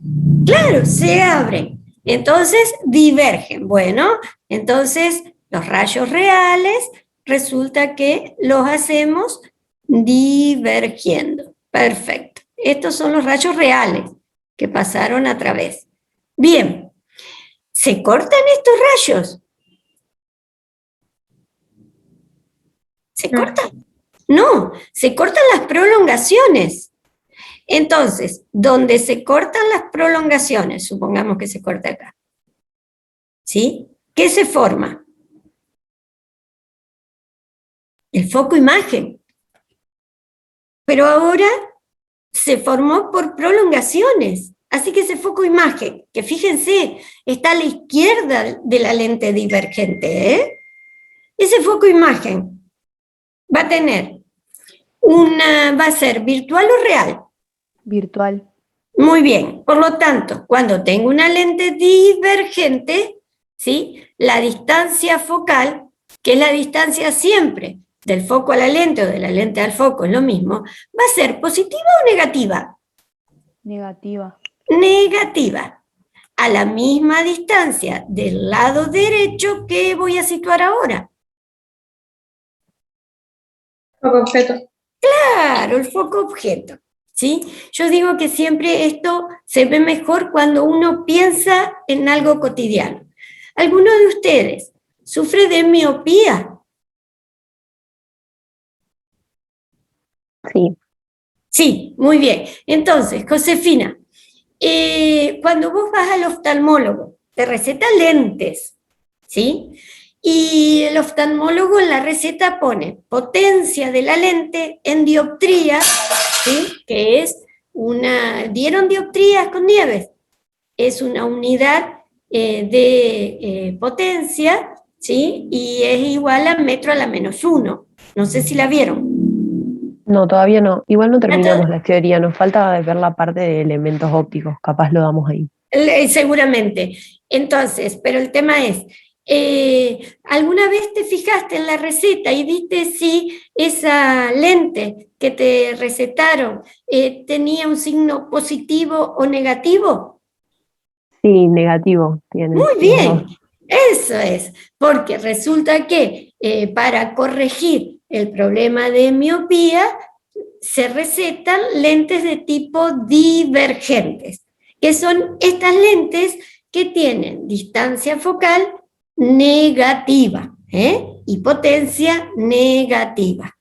Claro, se abren. Entonces divergen. Bueno, entonces los rayos reales resulta que los hacemos divergiendo. Perfecto. Estos son los rayos reales que pasaron a través. Bien, ¿se cortan estos rayos? ¿Se cortan? No, se cortan las prolongaciones. Entonces, donde se cortan las prolongaciones, supongamos que se corta acá, ¿sí? ¿Qué se forma? El foco imagen. Pero ahora se formó por prolongaciones. Así que ese foco imagen, que fíjense, está a la izquierda de la lente divergente, ¿eh? Ese foco imagen va a tener va a ser virtual o real. Virtual. Muy bien, por lo tanto, cuando tengo una lente divergente, ¿sí? La distancia focal, que es la distancia siempre del foco a la lente o de la lente al foco, es lo mismo, va a ser positiva o negativa. Negativa. Negativa. A la misma distancia del lado derecho que voy a situar ahora. Foco objeto. Claro, el foco objeto. ¿Sí? Yo digo que siempre esto se ve mejor cuando uno piensa en algo cotidiano. ¿Alguno de ustedes sufre de miopía? Sí. Sí, muy bien. Entonces, Josefina, cuando vos vas al oftalmólogo, te receta lentes, ¿sí? Y el oftalmólogo en la receta pone potencia de la lente en dioptrías, ¿sí? Que es ¿vieron dioptrías con Nieves? Es una unidad de potencia, ¿sí? Y es igual a metro a la -1. No sé si la vieron. No, todavía no. Igual no terminamos la teoría, nos falta ver la parte de elementos ópticos, capaz lo damos ahí. Seguramente. Entonces, pero el tema es, ¿alguna vez te fijaste en la receta y viste si esa lente que te recetaron tenía un signo positivo o negativo? Sí, negativo tiene. Muy bien, eso es, porque resulta que para corregir el problema de miopía se recetan lentes de tipo divergentes, que son estas lentes que tienen distancia focal negativa, y potencia negativa,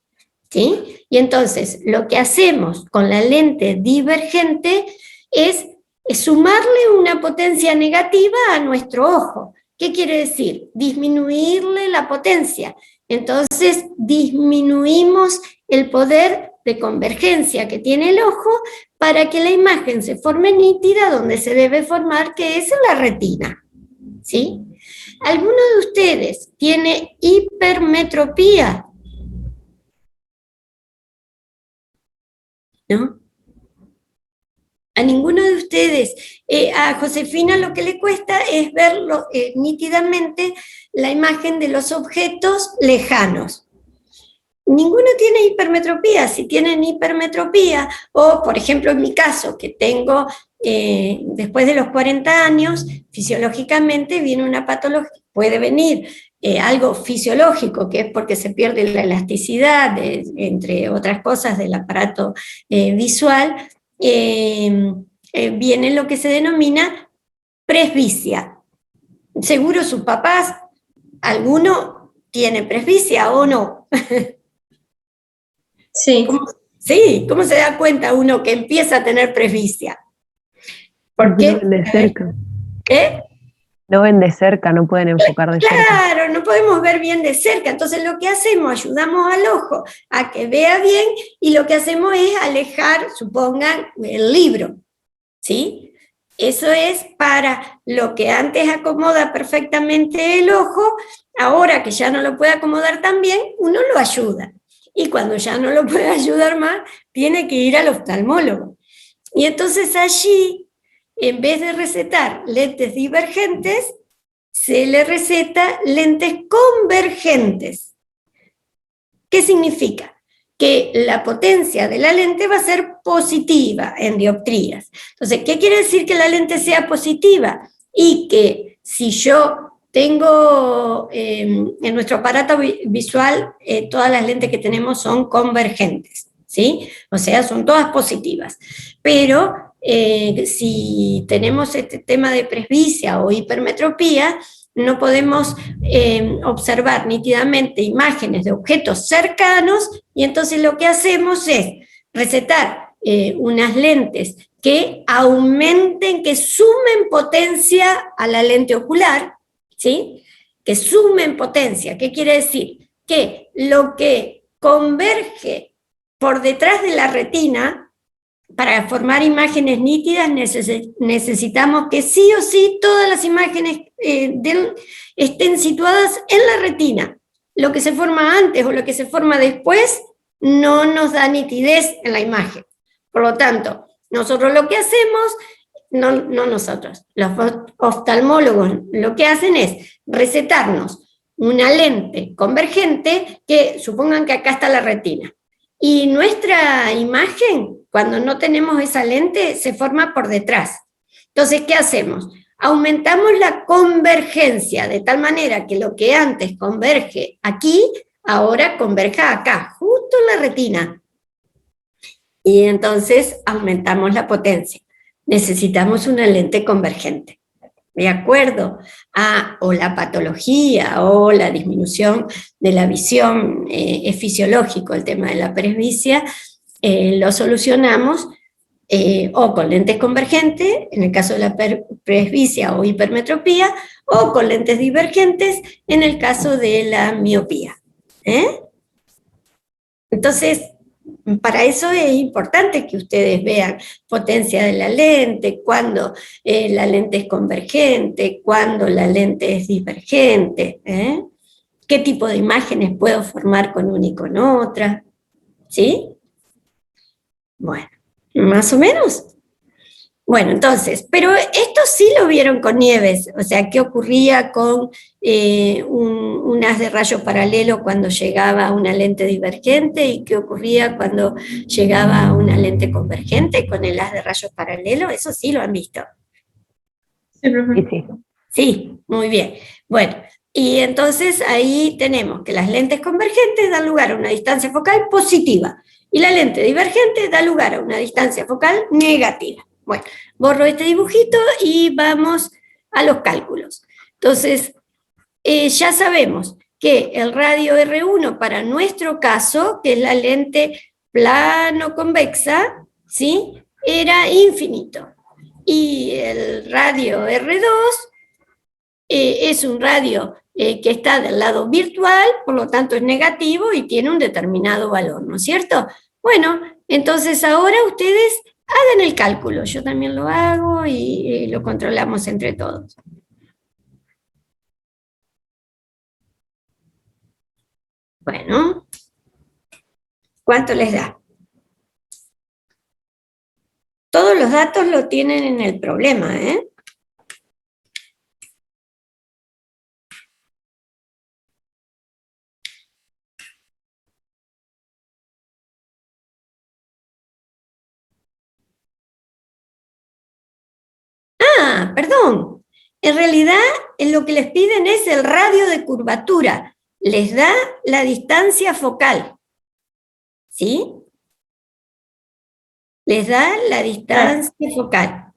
¿sí? Y entonces lo que hacemos con la lente divergente es sumarle una potencia negativa a nuestro ojo. ¿Qué quiere decir? Disminuirle la potencia. Entonces disminuimos el poder de convergencia que tiene el ojo para que la imagen se forme nítida donde se debe formar, que es en la retina, ¿sí? ¿Alguno de ustedes tiene hipermetropía? ¿No? a ninguno de ustedes. A Josefina lo que le cuesta es ver nítidamente la imagen de los objetos lejanos. Ninguno tiene hipermetropía. Si tienen hipermetropía, o por ejemplo en mi caso, que tengo después de los 40 años, fisiológicamente viene una patología, puede venir algo fisiológico, que es porque se pierde la elasticidad, entre otras cosas, del aparato visual, viene lo que se denomina presbicia. Seguro sus papás, alguno tiene presbicia o no. Sí. Sí, ¿cómo se da cuenta uno que empieza a tener presbicia? Porque, no ven de cerca. ¿eh? No ven de cerca, no pueden enfocar de cerca. Claro, no podemos ver bien de cerca, entonces lo que hacemos, ayudamos al ojo a que vea bien, y lo que hacemos es alejar, supongan, el libro, ¿sí? Eso es para lo que antes acomoda perfectamente el ojo, ahora que ya no lo puede acomodar tan bien, uno lo ayuda. Y cuando ya no lo puede ayudar más, tiene que ir al oftalmólogo. Y entonces allí, en vez de recetar lentes divergentes, se le receta lentes convergentes. ¿Qué significa? Que la potencia de la lente va a ser positiva en dioptrías. Entonces, ¿qué quiere decir que la lente sea positiva? Y que si yo tengo en nuestro aparato visual, todas las lentes que tenemos son convergentes, ¿sí? O sea, son todas positivas. Pero si tenemos este tema de presbicia o hipermetropía, no podemos observar nítidamente imágenes de objetos cercanos, y entonces lo que hacemos es recetar unas lentes que aumenten, que sumen potencia a la lente ocular, ¿sí? Que sumen potencia. ¿Qué quiere decir? Que lo que converge por detrás de la retina, para formar imágenes nítidas necesitamos que sí o sí todas las imágenes estén situadas en la retina. Lo que se forma antes o lo que se forma después no nos da nitidez en la imagen. Por lo tanto, nosotros lo que hacemos, no nosotros, los oftalmólogos lo que hacen es recetarnos una lente convergente que supongan que acá está la retina. Y nuestra imagen, cuando no tenemos esa lente, se forma por detrás. Entonces, ¿qué hacemos? Aumentamos la convergencia, de tal manera que lo que antes converge aquí, ahora converja acá, justo en la retina. Y entonces aumentamos la potencia. Necesitamos una lente convergente. De acuerdo a o la patología o la disminución de la visión, es fisiológico el tema de la presbicia, lo solucionamos o con lentes convergentes, en el caso de la presbicia o hipermetropía, o con lentes divergentes, en el caso de la miopía. Entonces, para eso es importante que ustedes vean potencia de la lente, cuando la lente es convergente, cuando la lente es divergente, qué tipo de imágenes puedo formar con una y con otra, ¿sí? Bueno, más o menos. Bueno, entonces, pero esto sí lo vieron con Nieves, o sea, qué ocurría con un haz de rayo paralelo cuando llegaba a una lente divergente, y qué ocurría cuando llegaba a una lente convergente con el haz de rayos paralelo. Eso sí lo han visto. Sí, profe. Sí. Sí, muy bien. Bueno, y entonces ahí tenemos que las lentes convergentes dan lugar a una distancia focal positiva, y la lente divergente da lugar a una distancia focal negativa. Bueno, borro este dibujito y vamos a los cálculos. Entonces, ya sabemos que el radio R1 para nuestro caso, que es la lente plano convexa, ¿sí?, era infinito. Y el radio R2 es un radio que está del lado virtual, por lo tanto es negativo y tiene un determinado valor, ¿no es cierto? Bueno, entonces ahora ustedes hagan el cálculo, yo también lo hago y lo controlamos entre todos. Bueno, ¿cuánto les da? todos los datos lo tienen en el problema, ¿eh? Ah, perdón. En realidad, lo que les piden es el radio de curvatura. Les da la distancia focal. ¿Sí? Les da la distancia focal.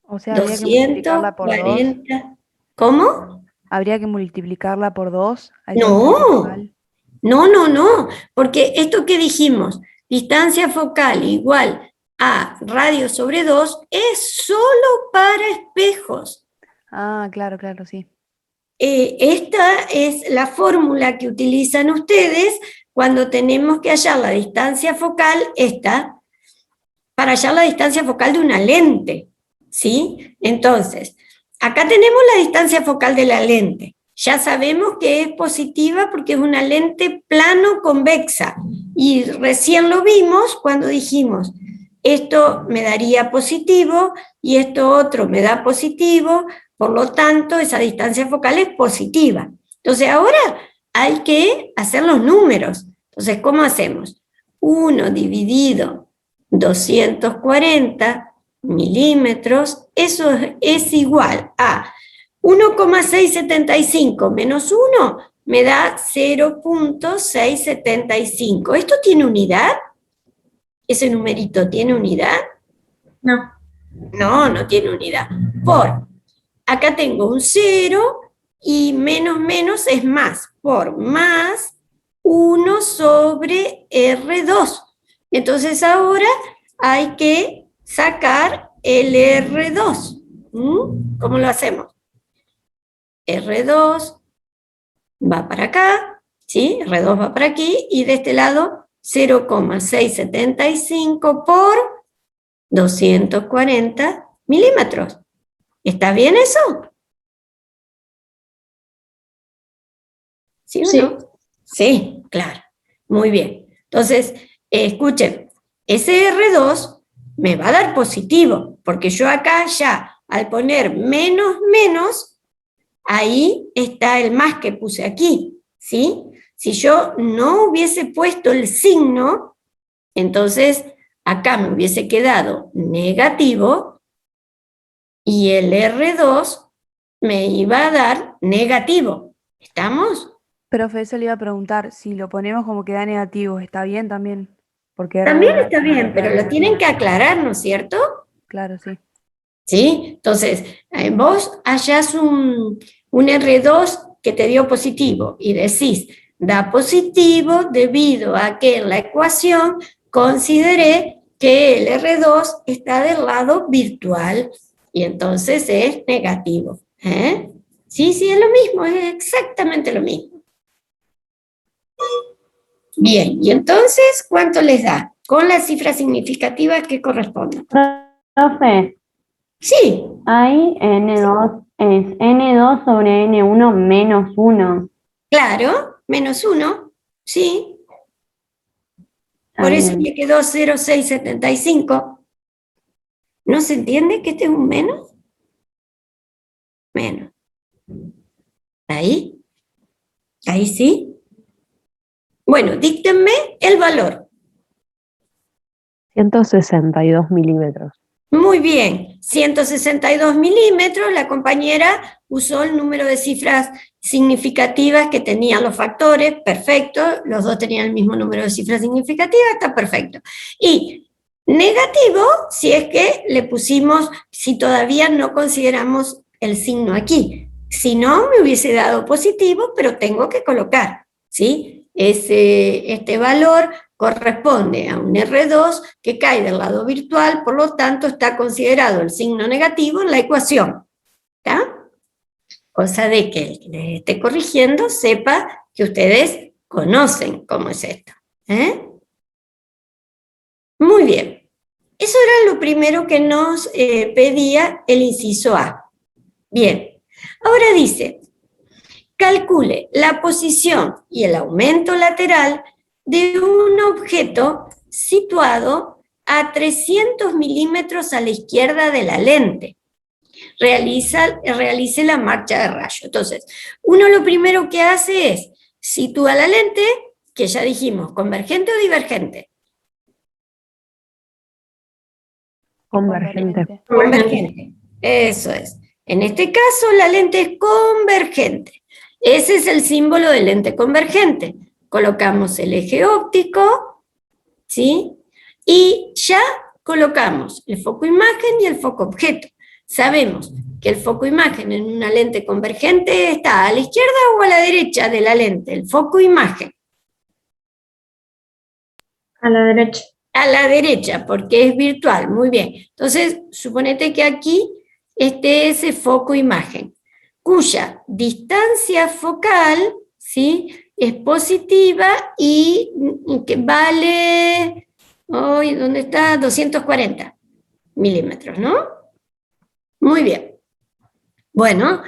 O sea, habría que multiplicarla por 2. 240. ¿Cómo? Habría que multiplicarla por 2. a esa No. distancia focal. No, porque esto que dijimos, distancia focal igual a radio sobre 2, es solo para espejos. Ah, claro, sí. Esta es la fórmula que utilizan ustedes cuando tenemos que hallar la distancia focal, para hallar la distancia focal de una lente, ¿sí? Entonces, acá tenemos la distancia focal de la lente. Ya sabemos que es positiva porque es una lente plano convexa. Y recién lo vimos cuando dijimos, esto me daría positivo y esto otro me da positivo, por lo tanto esa distancia focal es positiva. Entonces ahora hay que hacer los números. Entonces, ¿cómo hacemos? 1 dividido 240 milímetros, eso es igual a 1,675 menos 1 me da 0,675. ¿Esto tiene unidad? ¿Ese numerito tiene unidad? No. No tiene unidad. Acá tengo un 0 y menos es más. Por más 1 sobre R2. Entonces ahora hay que sacar el R2. ¿Cómo lo hacemos? R2 va para acá, ¿sí? R2 va para aquí, y de este lado 0,675 por 240 milímetros. ¿Está bien eso? ¿Sí o Sí. no? Sí, claro. Muy bien. Entonces, escuchen, ese R2 me va a dar positivo, porque yo acá ya, al poner menos, ahí está el más que puse aquí, ¿sí? Si yo no hubiese puesto el signo, entonces acá me hubiese quedado negativo y el R2 me iba a dar negativo. ¿Estamos? Profe, eso le iba a preguntar, si lo ponemos como que da negativo, ¿está bien también? Porque También R2 está bien, pero lo tienen que aclarar, ¿no es cierto? Claro, sí. ¿Sí? Entonces, vos hallás un R2 que te dio positivo y decís, da positivo debido a que en la ecuación consideré que el R2 está del lado virtual y entonces es negativo. Sí, es lo mismo, es exactamente lo mismo. Bien, y entonces, ¿cuánto les da? Con las cifras significativas que correspondan. Profe, Sí, ahí N2 es N2 sobre N1 menos 1. claro, menos 1, sí. Por eso me quedó 0,675. ¿No se entiende que este es un menos? Menos. ¿Ahí? ¿Ahí sí? Bueno, díctenme el valor. 162 milímetros. Muy bien, 162 milímetros, la compañera usó el número de cifras significativas que tenían los factores, perfecto, los dos tenían el mismo número de cifras significativas, está perfecto. Y negativo, si es que le pusimos, si todavía no consideramos el signo aquí. Si no, me hubiese dado positivo, pero tengo que colocar, ¿sí? Este valor corresponde a un R2 que cae del lado virtual, por lo tanto está considerado el signo negativo en la ecuación. ¿Está? Cosa de que el que les esté corrigiendo sepa que ustedes conocen cómo es esto. Muy bien. Eso era lo primero que nos pedía el inciso A. Bien. Ahora dice, calcule la posición y el aumento lateral de un objeto situado a 300 milímetros a la izquierda de la lente. Realice la marcha de rayo. Entonces, uno lo primero que hace es sitúa la lente, que ya dijimos, convergente o divergente. Convergente. Convergente. Eso es. En este caso, la lente es convergente. Ese es el símbolo de lente convergente. Colocamos el eje óptico, ¿sí? Y ya colocamos el foco imagen y el foco objeto. Sabemos que el foco imagen en una lente convergente está a la izquierda o a la derecha de la lente, el foco imagen. A la derecha. A la derecha, porque es virtual, muy bien. Entonces, suponete que aquí esté ese foco imagen, cuya distancia focal, ¿sí?, es positiva y que vale, hoy, ¿dónde está? 240 milímetros, ¿no? Muy bien. Bueno,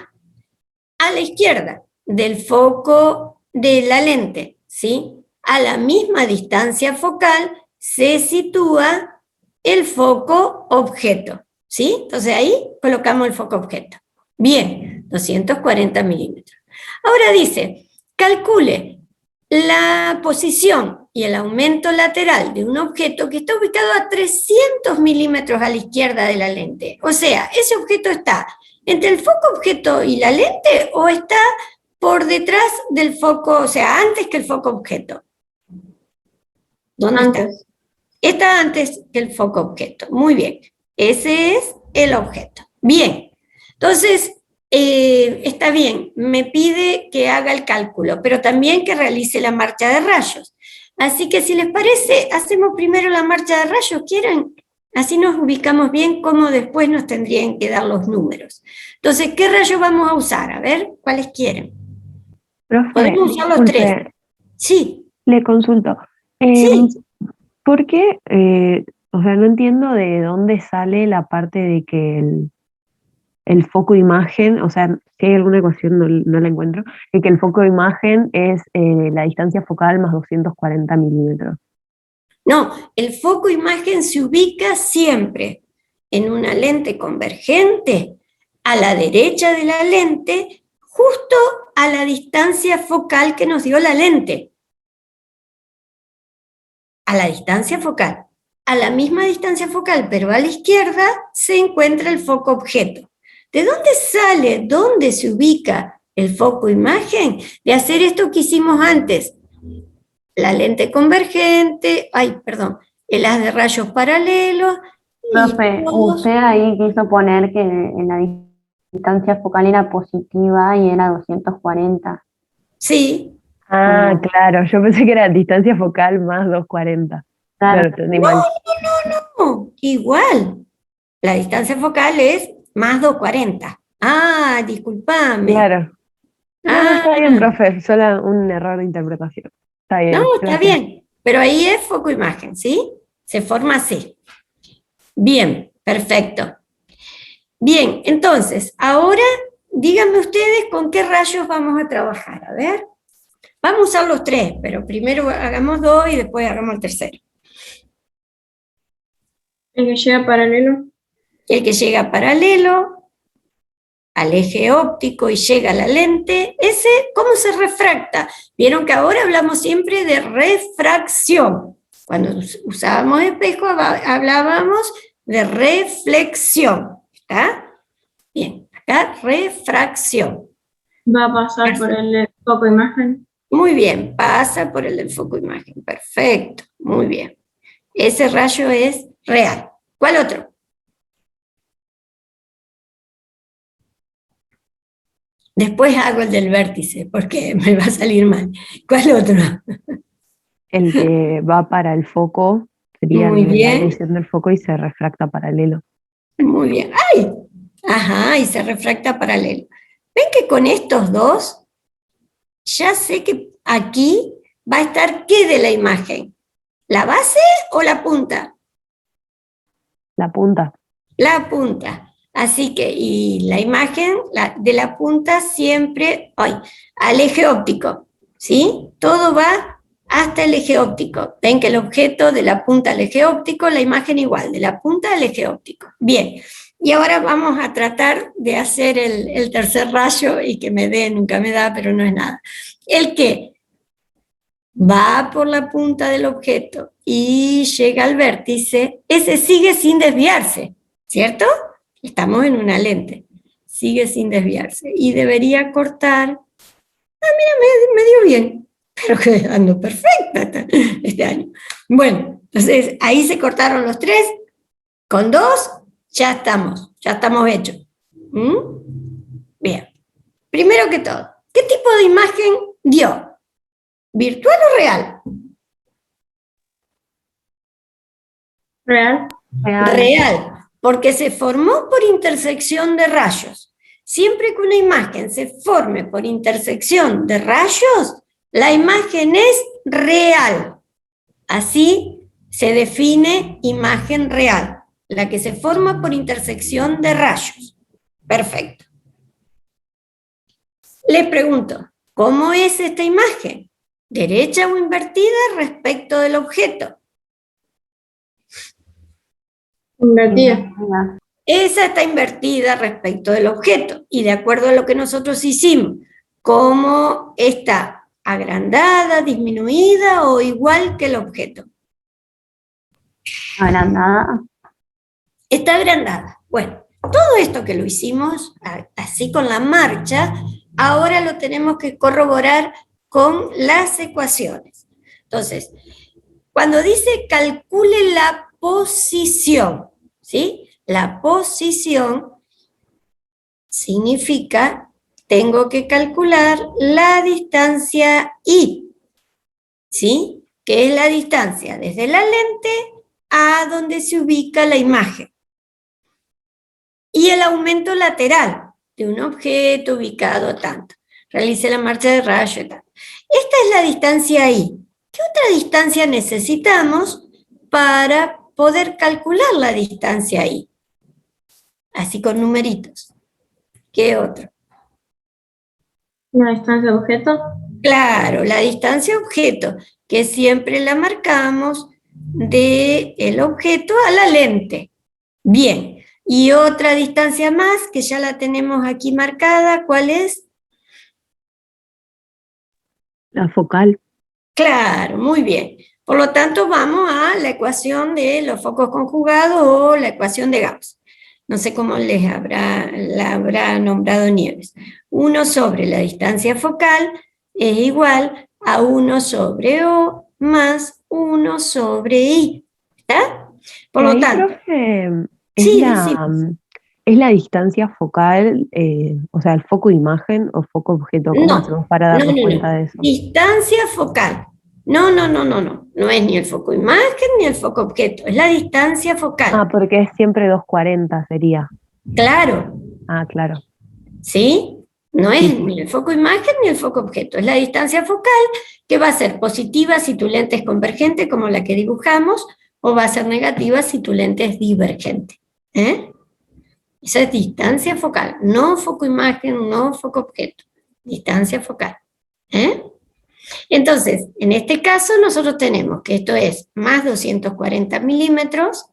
a la izquierda del foco de la lente, ¿sí?, a la misma distancia focal se sitúa el foco objeto, ¿sí? Entonces ahí colocamos el foco objeto. Bien, 240 milímetros. Ahora dice, calcule la posición y el aumento lateral de un objeto que está ubicado a 300 milímetros a la izquierda de la lente. O sea, ese objeto está entre el foco objeto y la lente o está por detrás del foco, o sea, antes que el foco objeto. ¿Dónde está? Está antes que el foco objeto. Muy bien. Ese es el objeto. Bien. Entonces, está bien. Me pide que haga el cálculo, pero también que realice la marcha de rayos. Así que si les parece, hacemos primero la marcha de rayos. ¿Quieren? Así nos ubicamos bien cómo después nos tendrían que dar los números. Entonces, ¿qué rayos vamos a usar? A ver, ¿cuáles quieren? Profe, Podemos usar los disculpe, tres. Sí. le consulto. Sí. ¿Por qué? O sea, no entiendo de dónde sale la parte de que el foco imagen, o sea, si hay alguna ecuación, no la encuentro, de que el foco imagen es la distancia focal más 240 milímetros. No, el foco imagen se ubica siempre en una lente convergente a la derecha de la lente, justo a la distancia focal que nos dio la lente. A la distancia focal. A la misma distancia focal, pero a la izquierda, se encuentra el foco objeto. ¿De dónde sale, dónde se ubica el foco imagen? De hacer esto que hicimos antes. La lente convergente, el haz de rayos paralelos. Profe, usted ahí quiso poner que en la distancia focal era positiva y era 240. Sí. Ah, claro, yo pensé que era distancia focal más 240. Claro. Claro, entendí mal. No, igual. La distancia focal es más 240. Ah, discúlpame. Claro. No, está bien, profe, solo un error de interpretación. Está bien. No, está gracias. bien. Pero ahí es foco imagen, ¿sí? Se forma así. Bien, perfecto. Bien, entonces, ahora díganme ustedes con qué rayos vamos a trabajar. A ver. Vamos a usar los tres, pero primero hagamos dos y después hagamos el tercero. El que llega paralelo. El que llega paralelo al eje óptico y llega a la lente, ese, ¿cómo se refracta? Vieron que ahora hablamos siempre de refracción. Cuando usábamos espejo hablábamos de reflexión. ¿Está? Bien, acá refracción. Va a pasar por el foco imagen. Muy bien, pasa por el del foco imagen. Perfecto, muy bien. Ese rayo es real. ¿Cuál otro? Después hago el del vértice, porque me va a salir mal. ¿Cuál otro? El que va para el foco sería Muy la bien. dirección del foco y se refracta paralelo. Muy bien. ¡Ay! Ajá, y se refracta paralelo. ¿Ven que con estos dos, ya sé que aquí va a estar qué de la imagen? ¿La base o la punta? La punta. La punta. Así que, y la imagen de la punta siempre, al eje óptico, ¿sí? Todo va hasta el eje óptico. Ven que el objeto de la punta al eje óptico, la imagen igual, de la punta al eje óptico. Bien, y ahora vamos a tratar de hacer el tercer rayo y que me dé, nunca me da, pero no es nada. El que va por la punta del objeto y llega al vértice, ese sigue sin desviarse, ¿cierto? Estamos en una lente, sigue sin desviarse y debería cortar. Me dio bien, pero que ando perfecta este año. Bueno, entonces ahí se cortaron los tres, con dos ya estamos hechos. ¿Mm? Bien, primero que todo, ¿qué tipo de imagen dio? ¿Virtual o real? Real. Real, porque se formó por intersección de rayos. Siempre que una imagen se forme por intersección de rayos, la imagen es real. Así se define imagen real, la que se forma por intersección de rayos. Perfecto. Les pregunto, ¿cómo es esta imagen? ¿Derecha o invertida respecto del objeto? Invertida. Esa está invertida respecto del objeto y de acuerdo a lo que nosotros hicimos, ¿cómo está? ¿Agrandada, disminuida o igual que el objeto? Agrandada. Está agrandada. Bueno, todo esto que lo hicimos así con la marcha, ahora lo tenemos que corroborar con las ecuaciones. Entonces, cuando dice calcule la posición, ¿sí? La posición significa tengo que calcular la distancia I, ¿sí? Que es la distancia desde la lente a donde se ubica la imagen. Y el aumento lateral de un objeto ubicado tanto. Realice la marcha de rayo y tal. Esta es la distancia I. ¿Qué otra distancia necesitamos para poder calcular la distancia I? Así con numeritos. ¿Qué otro? La distancia de objeto. Claro, la distancia objeto, que siempre la marcamos del objeto a la lente. Bien, y otra distancia más, que ya la tenemos aquí marcada, ¿cuál es? La focal. Claro, muy bien. Por lo tanto, vamos a la ecuación de los focos conjugados o la ecuación de Gauss. No sé cómo la habrá nombrado Nieves. 1 sobre la distancia focal es igual a 1 sobre O más 1 sobre I. ¿Está? Por Y lo ahí, tanto, profe, es sí, la, decimos. es la distancia focal, o sea, el foco imagen o foco objeto. ¿Cómo No, hacemos para no, darnos no, cuenta no. de eso? Distancia focal. No, no, no, no, no. No es ni el foco imagen ni el foco objeto. Es la distancia focal. Ah, porque es siempre 240 sería. Claro, Ah, claro. ¿sí? No Sí, es sí. ni el foco imagen ni el foco objeto. Es la distancia focal que va a ser positiva si tu lente es convergente, como la que dibujamos, o va a ser negativa si tu lente es divergente. ¿Eh? Esa es distancia focal, no foco imagen, no foco objeto. Distancia focal. ¿Eh? Entonces, en este caso nosotros tenemos que esto es más 240 milímetros.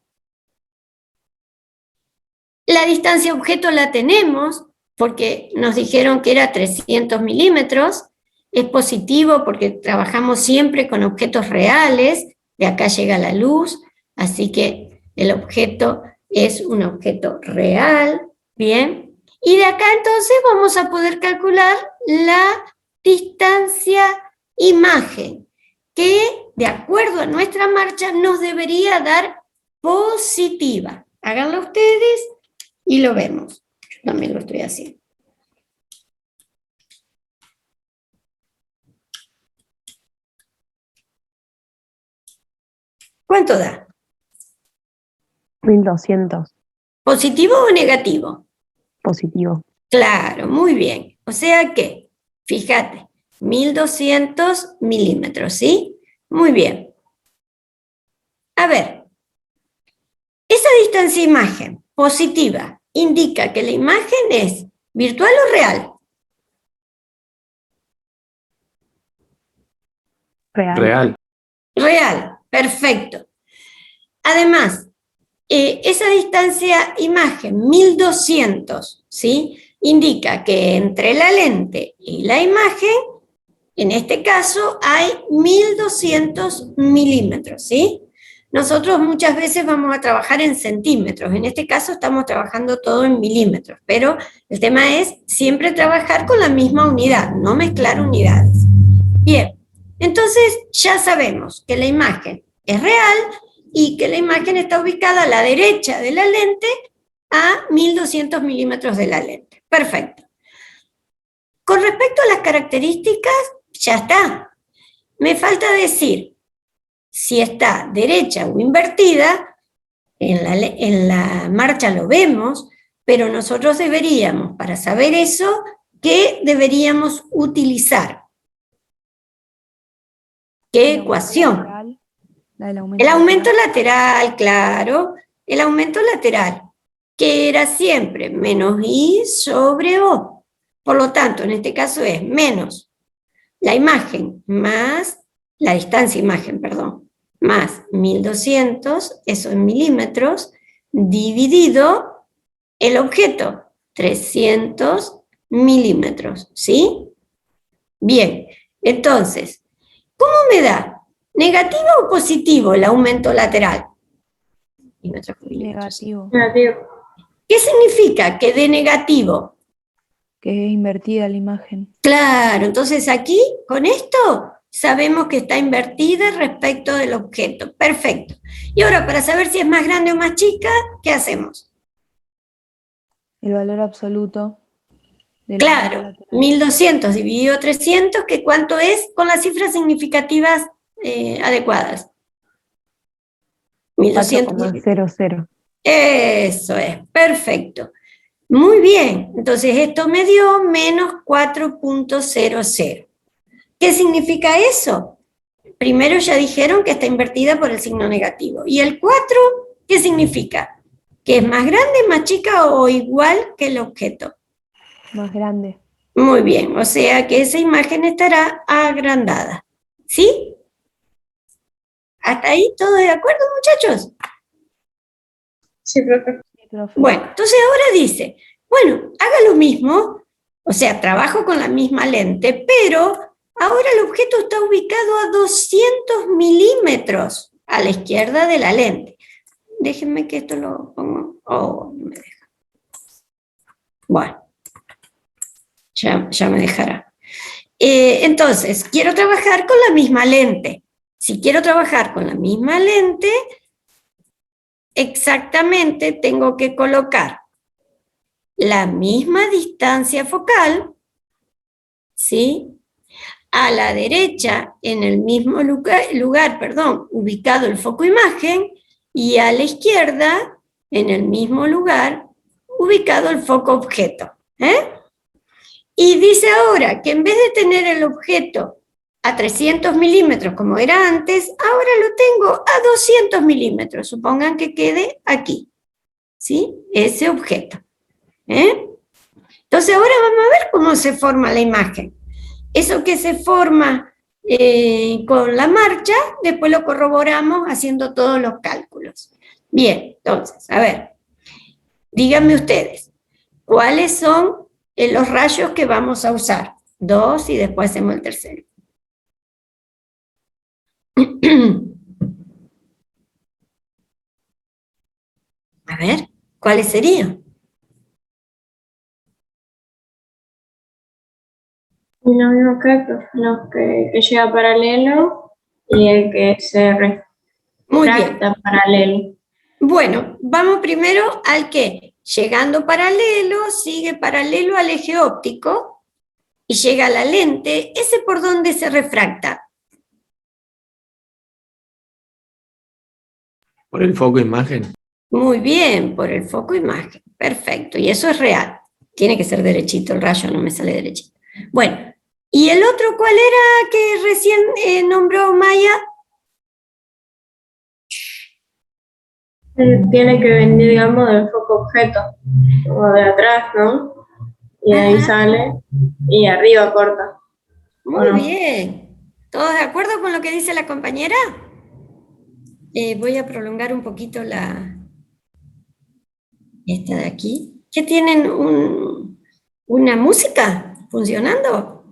La distancia objeto la tenemos porque nos dijeron que era 300 milímetros. Es positivo porque trabajamos siempre con objetos reales. De acá llega la luz, así que el objeto es un objeto real. Bien. Y de acá entonces vamos a poder calcular la distancia imagen, que de acuerdo a nuestra marcha nos debería dar positiva. Háganlo ustedes y lo vemos. Yo también lo estoy haciendo. ¿Cuánto da? 1200, ¿Positivo o negativo? positivo. Claro, muy bien. O sea que, fíjate, 1200 milímetros, ¿sí? Muy bien. A ver, esa distancia imagen positiva indica que la imagen es virtual o real. Real. Real, perfecto. Además, esa distancia imagen, 1200, ¿sí? Indica que entre la lente y la imagen, en este caso, hay 1200 milímetros, ¿sí? Nosotros muchas veces vamos a trabajar en centímetros, en este caso estamos trabajando todo en milímetros, pero el tema es siempre trabajar con la misma unidad, no mezclar unidades. Bien, entonces ya sabemos que la imagen es real y que la imagen está ubicada a la derecha de la lente a 1200 milímetros de la lente. Perfecto. Con respecto a las características, ya está. Me falta decir si está derecha o invertida. En la marcha lo vemos, pero nosotros deberíamos, para saber eso, ¿qué deberíamos utilizar? ¿Qué ecuación? Lateral, la del aumento El aumento lateral, claro, el aumento lateral, que era siempre menos I sobre O. Por lo tanto, en este caso es menos la imagen más, la distancia imagen, perdón, más 1200, eso en milímetros, dividido el objeto, 300 milímetros, ¿sí? Bien, entonces, ¿cómo me da? ¿Negativo o positivo el aumento lateral? negativo, Negativo. ¿Qué significa que dé negativo? que es invertida la imagen. Claro, entonces aquí, con esto, sabemos que está invertida respecto del objeto. Perfecto. Y ahora, para saber si es más grande o más chica, ¿qué hacemos? El valor absoluto del Claro, aumento lateral. 1200 dividido 300, ¿que cuánto es? Con las cifras significativas adecuadas. 1200. 4,00. Eso es, perfecto. Muy bien, entonces esto me dio menos 4,00. ¿Qué significa eso? Primero ya dijeron que está invertida por el signo negativo. ¿Y el 4 qué significa? ¿Que es más grande, más chica o igual que el objeto? Más grande. Muy bien, o sea que esa imagen estará agrandada. ¿Sí? ¿Hasta ahí todos de acuerdo, muchachos? Sí, profe. Sí, profe. Bueno, entonces ahora dice, bueno, haga lo mismo, o sea, trabajo con la misma lente, pero ahora el objeto está ubicado a 200 milímetros a la izquierda de la lente. Déjenme que esto lo pongo. Oh, no me deja. Bueno, ya me dejará. Entonces, quiero trabajar con la misma lente. Si quiero trabajar con la misma lente, exactamente tengo que colocar la misma distancia focal, ¿sí? A la derecha, en el mismo lugar, ubicado el foco imagen, y a la izquierda, en el mismo lugar, ubicado el foco objeto. Y dice ahora que en vez de tener el objeto a 300 milímetros como era antes, ahora lo tengo a 200 milímetros. Supongan que quede aquí, ¿sí? Ese objeto. Entonces ahora vamos a ver cómo se forma la imagen. Eso que se forma con la marcha, después lo corroboramos haciendo todos los cálculos. Bien, entonces, a ver, díganme ustedes, ¿cuáles son los rayos que vamos a usar? 2 y después hacemos el tercero. A ver, ¿cuáles serían? Los mismos los que llega paralelo y el que se Muy bien. refracta paralelo. Bueno, vamos primero al que, llegando paralelo, sigue paralelo al eje óptico y llega a la lente. ¿Ese por dónde se refracta? Por el foco imagen. Muy bien, por el foco imagen. Perfecto, y eso es real. Tiene que ser derechito, el rayo no me sale derechito. Bueno, ¿y el otro cuál era que recién nombró Maya? Tiene que venir, digamos, del foco objeto, o de atrás, ¿no? Y de ahí Ajá. sale y arriba corta. Muy ¿O no? bien. ¿Todos de acuerdo con lo que dice la compañera? Voy a prolongar un poquito esta de aquí. ¿Qué tienen una música funcionando?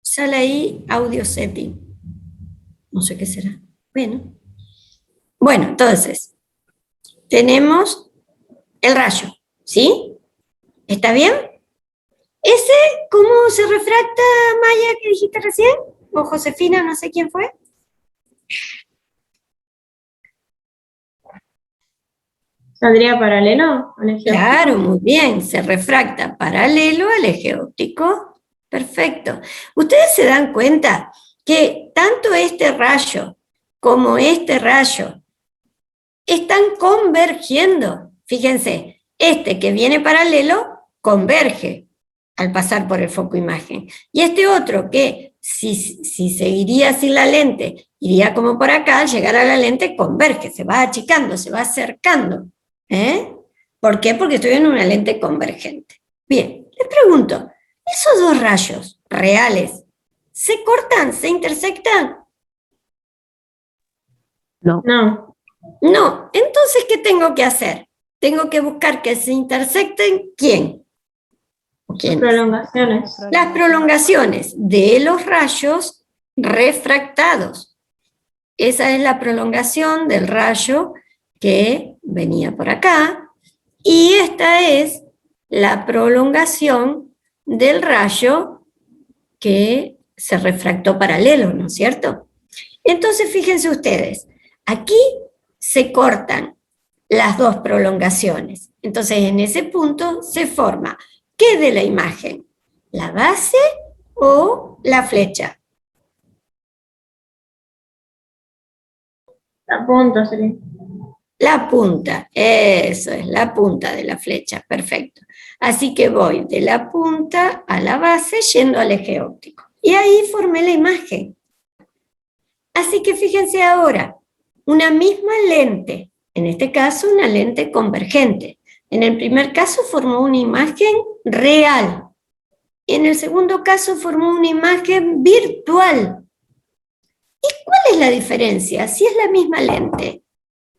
Sale ahí audio setting. No sé qué será. Bueno, entonces, tenemos el rayo, ¿sí? ¿Está bien? ¿Ese cómo se refracta, Maya, que dijiste recién? O Josefina, no sé quién fue. ¿Saldría paralelo al eje Claro, óptico? muy bien, se refracta paralelo al eje óptico. Perfecto. Ustedes se dan cuenta que tanto este rayo como este rayo están convergiendo. Fíjense, este que viene paralelo converge al pasar por el foco imagen. Y este otro que si seguiría sin la lente, iría como por acá, al llegar a la lente converge, se va achicando, se va acercando. ¿Por qué? Porque estoy en una lente convergente. Bien, les pregunto, ¿esos dos rayos reales se cortan, se intersectan? No, No, No, entonces, ¿qué tengo que hacer? Tengo que buscar que se intersecten ¿quién? ¿O sus quiénes? prolongaciones. Las prolongaciones de los rayos refractados. Esa es la prolongación del rayo que venía por acá, y esta es la prolongación del rayo que se refractó paralelo, ¿no es cierto? Entonces, fíjense ustedes, aquí se cortan las dos prolongaciones. Entonces, en ese punto se forma, ¿qué de la imagen? ¿La base o la flecha? La punta sería. La punta, eso es, la punta de la flecha, perfecto. Así que voy de la punta a la base yendo al eje óptico. Y ahí formé la imagen. Así que fíjense ahora, una misma lente, en este caso una lente convergente. En el primer caso formó una imagen real. En el segundo caso formó una imagen virtual. ¿Y cuál es la diferencia? Si es la misma lente,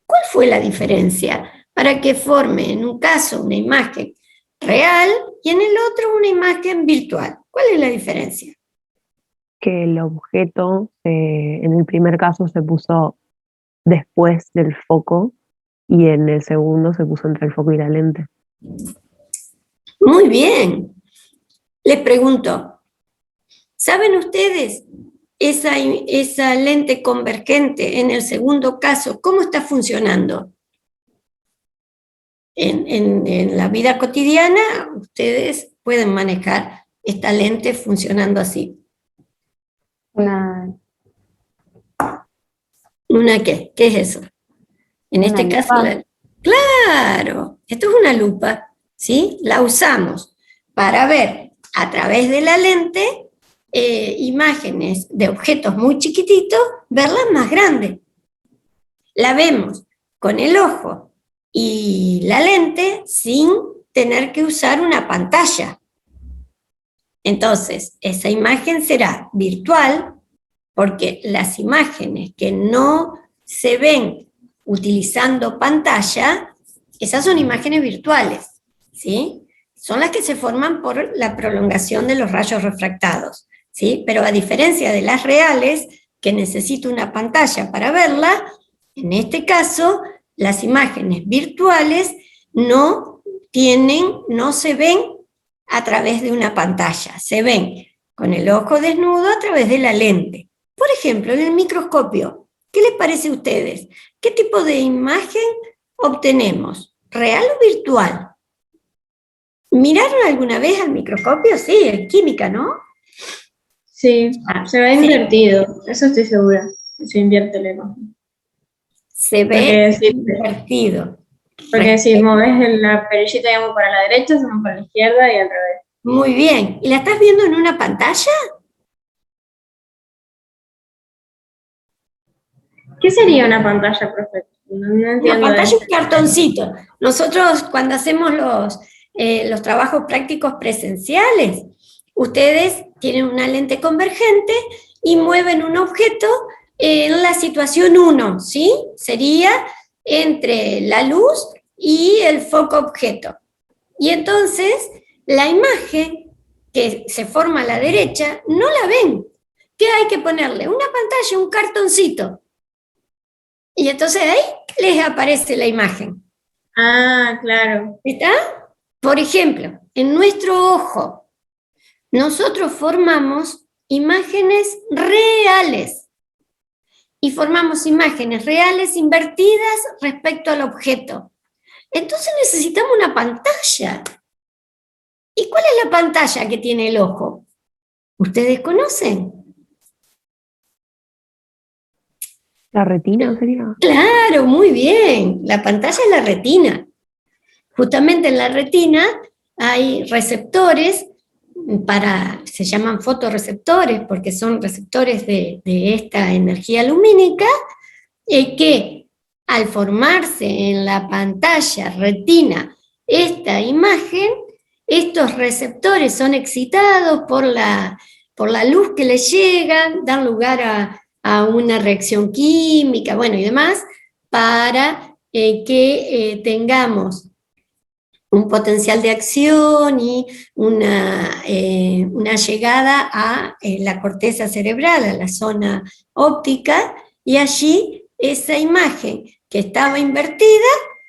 ¿cuál fue la diferencia para que forme en un caso una imagen real y en el otro una imagen virtual? ¿Cuál es la diferencia? que el objeto en el primer caso se puso después del foco y en el segundo se puso entre el foco y la lente. Muy bien. Les pregunto, ¿saben ustedes esa lente convergente en el segundo caso, cómo está funcionando? En la vida cotidiana, ustedes pueden manejar esta lente funcionando así. Una, ¿Una qué? ¿Qué es eso? En una este caso, lupa. claro, esto es una lupa, ¿sí? La usamos para ver a través de la lente imágenes de objetos muy chiquititos, verlas más grandes. La vemos con el ojo y la lente sin tener que usar una pantalla. Entonces, esa imagen será virtual porque las imágenes que no se ven utilizando pantalla, esas son imágenes virtuales, ¿sí? Son las que se forman por la prolongación de los rayos refractados, ¿sí? Pero a diferencia de las reales, que necesito una pantalla para verla, en este caso, las imágenes virtuales no se ven a través de una pantalla, se ven con el ojo desnudo a través de la lente. Por ejemplo, en el microscopio, ¿qué les parece a ustedes? ¿Qué tipo de imagen obtenemos? ¿Real o virtual? ¿Miraron alguna vez al microscopio? Sí, es química, ¿no? Sí, se ve sí. invertido, eso estoy segura. Se invierte la imagen. Se ve invertido. Porque si moves la perillita, digamos, para la derecha, se mueve para la izquierda y al revés. Muy bien. ¿Y la estás viendo en una pantalla? ¿Qué sería una pantalla, profe? No Una entiendo pantalla, de un cartoncito. Nosotros cuando hacemos los trabajos prácticos presenciales, ustedes tienen una lente convergente y mueven un objeto en la situación 1, ¿sí? Sería entre la luz y el foco objeto. Y entonces la imagen que se forma a la derecha no la ven. ¿Qué hay que ponerle? Una pantalla, un cartoncito. Y entonces ahí les aparece la imagen. Ah, claro. ¿Está? Por ejemplo, en nuestro ojo, nosotros formamos imágenes reales y formamos imágenes reales invertidas respecto al objeto. Entonces necesitamos una pantalla. ¿Y cuál es la pantalla que tiene el ojo? ¿Ustedes conocen? ¿La retina sería? Claro, muy bien. La pantalla es la retina. Justamente en la retina hay receptores se llaman fotorreceptores porque son receptores de esta energía lumínica que al formarse en la pantalla retina esta imagen, estos receptores son excitados por la luz que les llega, dan lugar a una reacción química, bueno, y demás, para que tengamos un potencial de acción y una llegada a la corteza cerebral, a la zona óptica, y allí esa imagen que estaba invertida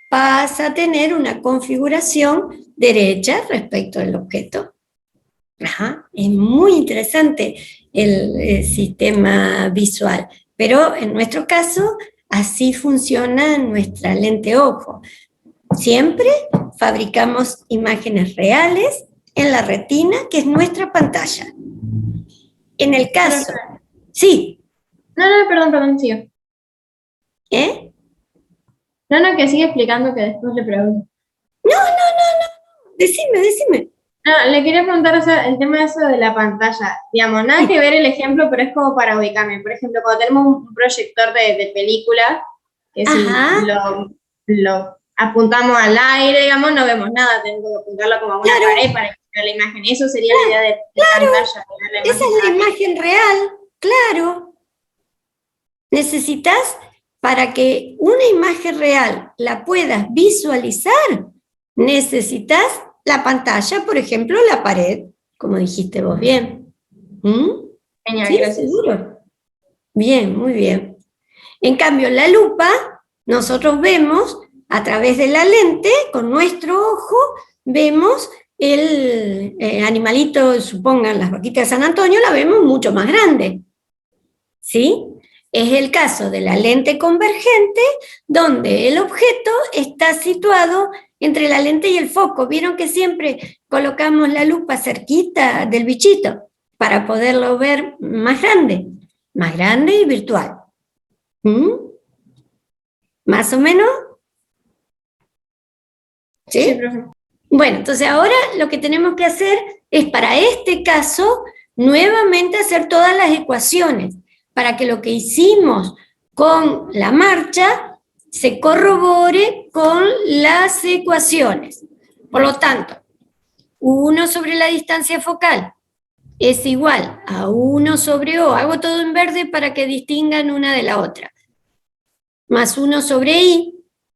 pasa a tener una configuración derecha respecto al objeto. Ajá, es muy interesante el sistema visual, pero en nuestro caso así funciona nuestra lente ojo. Siempre fabricamos imágenes reales en la retina, que es nuestra pantalla. En el caso... Sí. No, perdón, sigue. ¿Eh? No, que sigue explicando que después le pregunto. No. Decime. No, le quería preguntar, o sea, el tema de eso de la pantalla. Digamos, nada que ver el ejemplo, pero es como para ubicarme. Por ejemplo, cuando tenemos un proyector de película, que si lo apuntamos al aire, digamos, no vemos nada, tengo que apuntarlo como a una pared para que vea la imagen. Eso sería la idea de pantalla. Esa es la imagen real, claro. Necesitas, para que una imagen real la puedas visualizar, necesitas la pantalla, por ejemplo, la pared, como dijiste vos bien. Genial, ¿Sí? gracias. ¿Seguro? Bien, muy bien. En cambio, la lupa, nosotros vemos a través de la lente, con nuestro ojo, vemos el animalito, supongan las vaquitas de San Antonio, la vemos mucho más grande. ¿Sí? Es el caso de la lente convergente, donde el objeto está situado entre la lente y el foco. ¿Vieron que siempre colocamos la lupa cerquita del bichito para poderlo ver más grande y virtual? ¿Más o menos? ¿Sí? Sí, profe. Bueno, entonces ahora lo que tenemos que hacer es, para este caso, nuevamente hacer todas las ecuaciones, para que lo que hicimos con la marcha se corrobore con las ecuaciones. Por lo tanto, 1 sobre la distancia focal es igual a 1 sobre O, hago todo en verde para que distingan una de la otra, más 1 sobre I,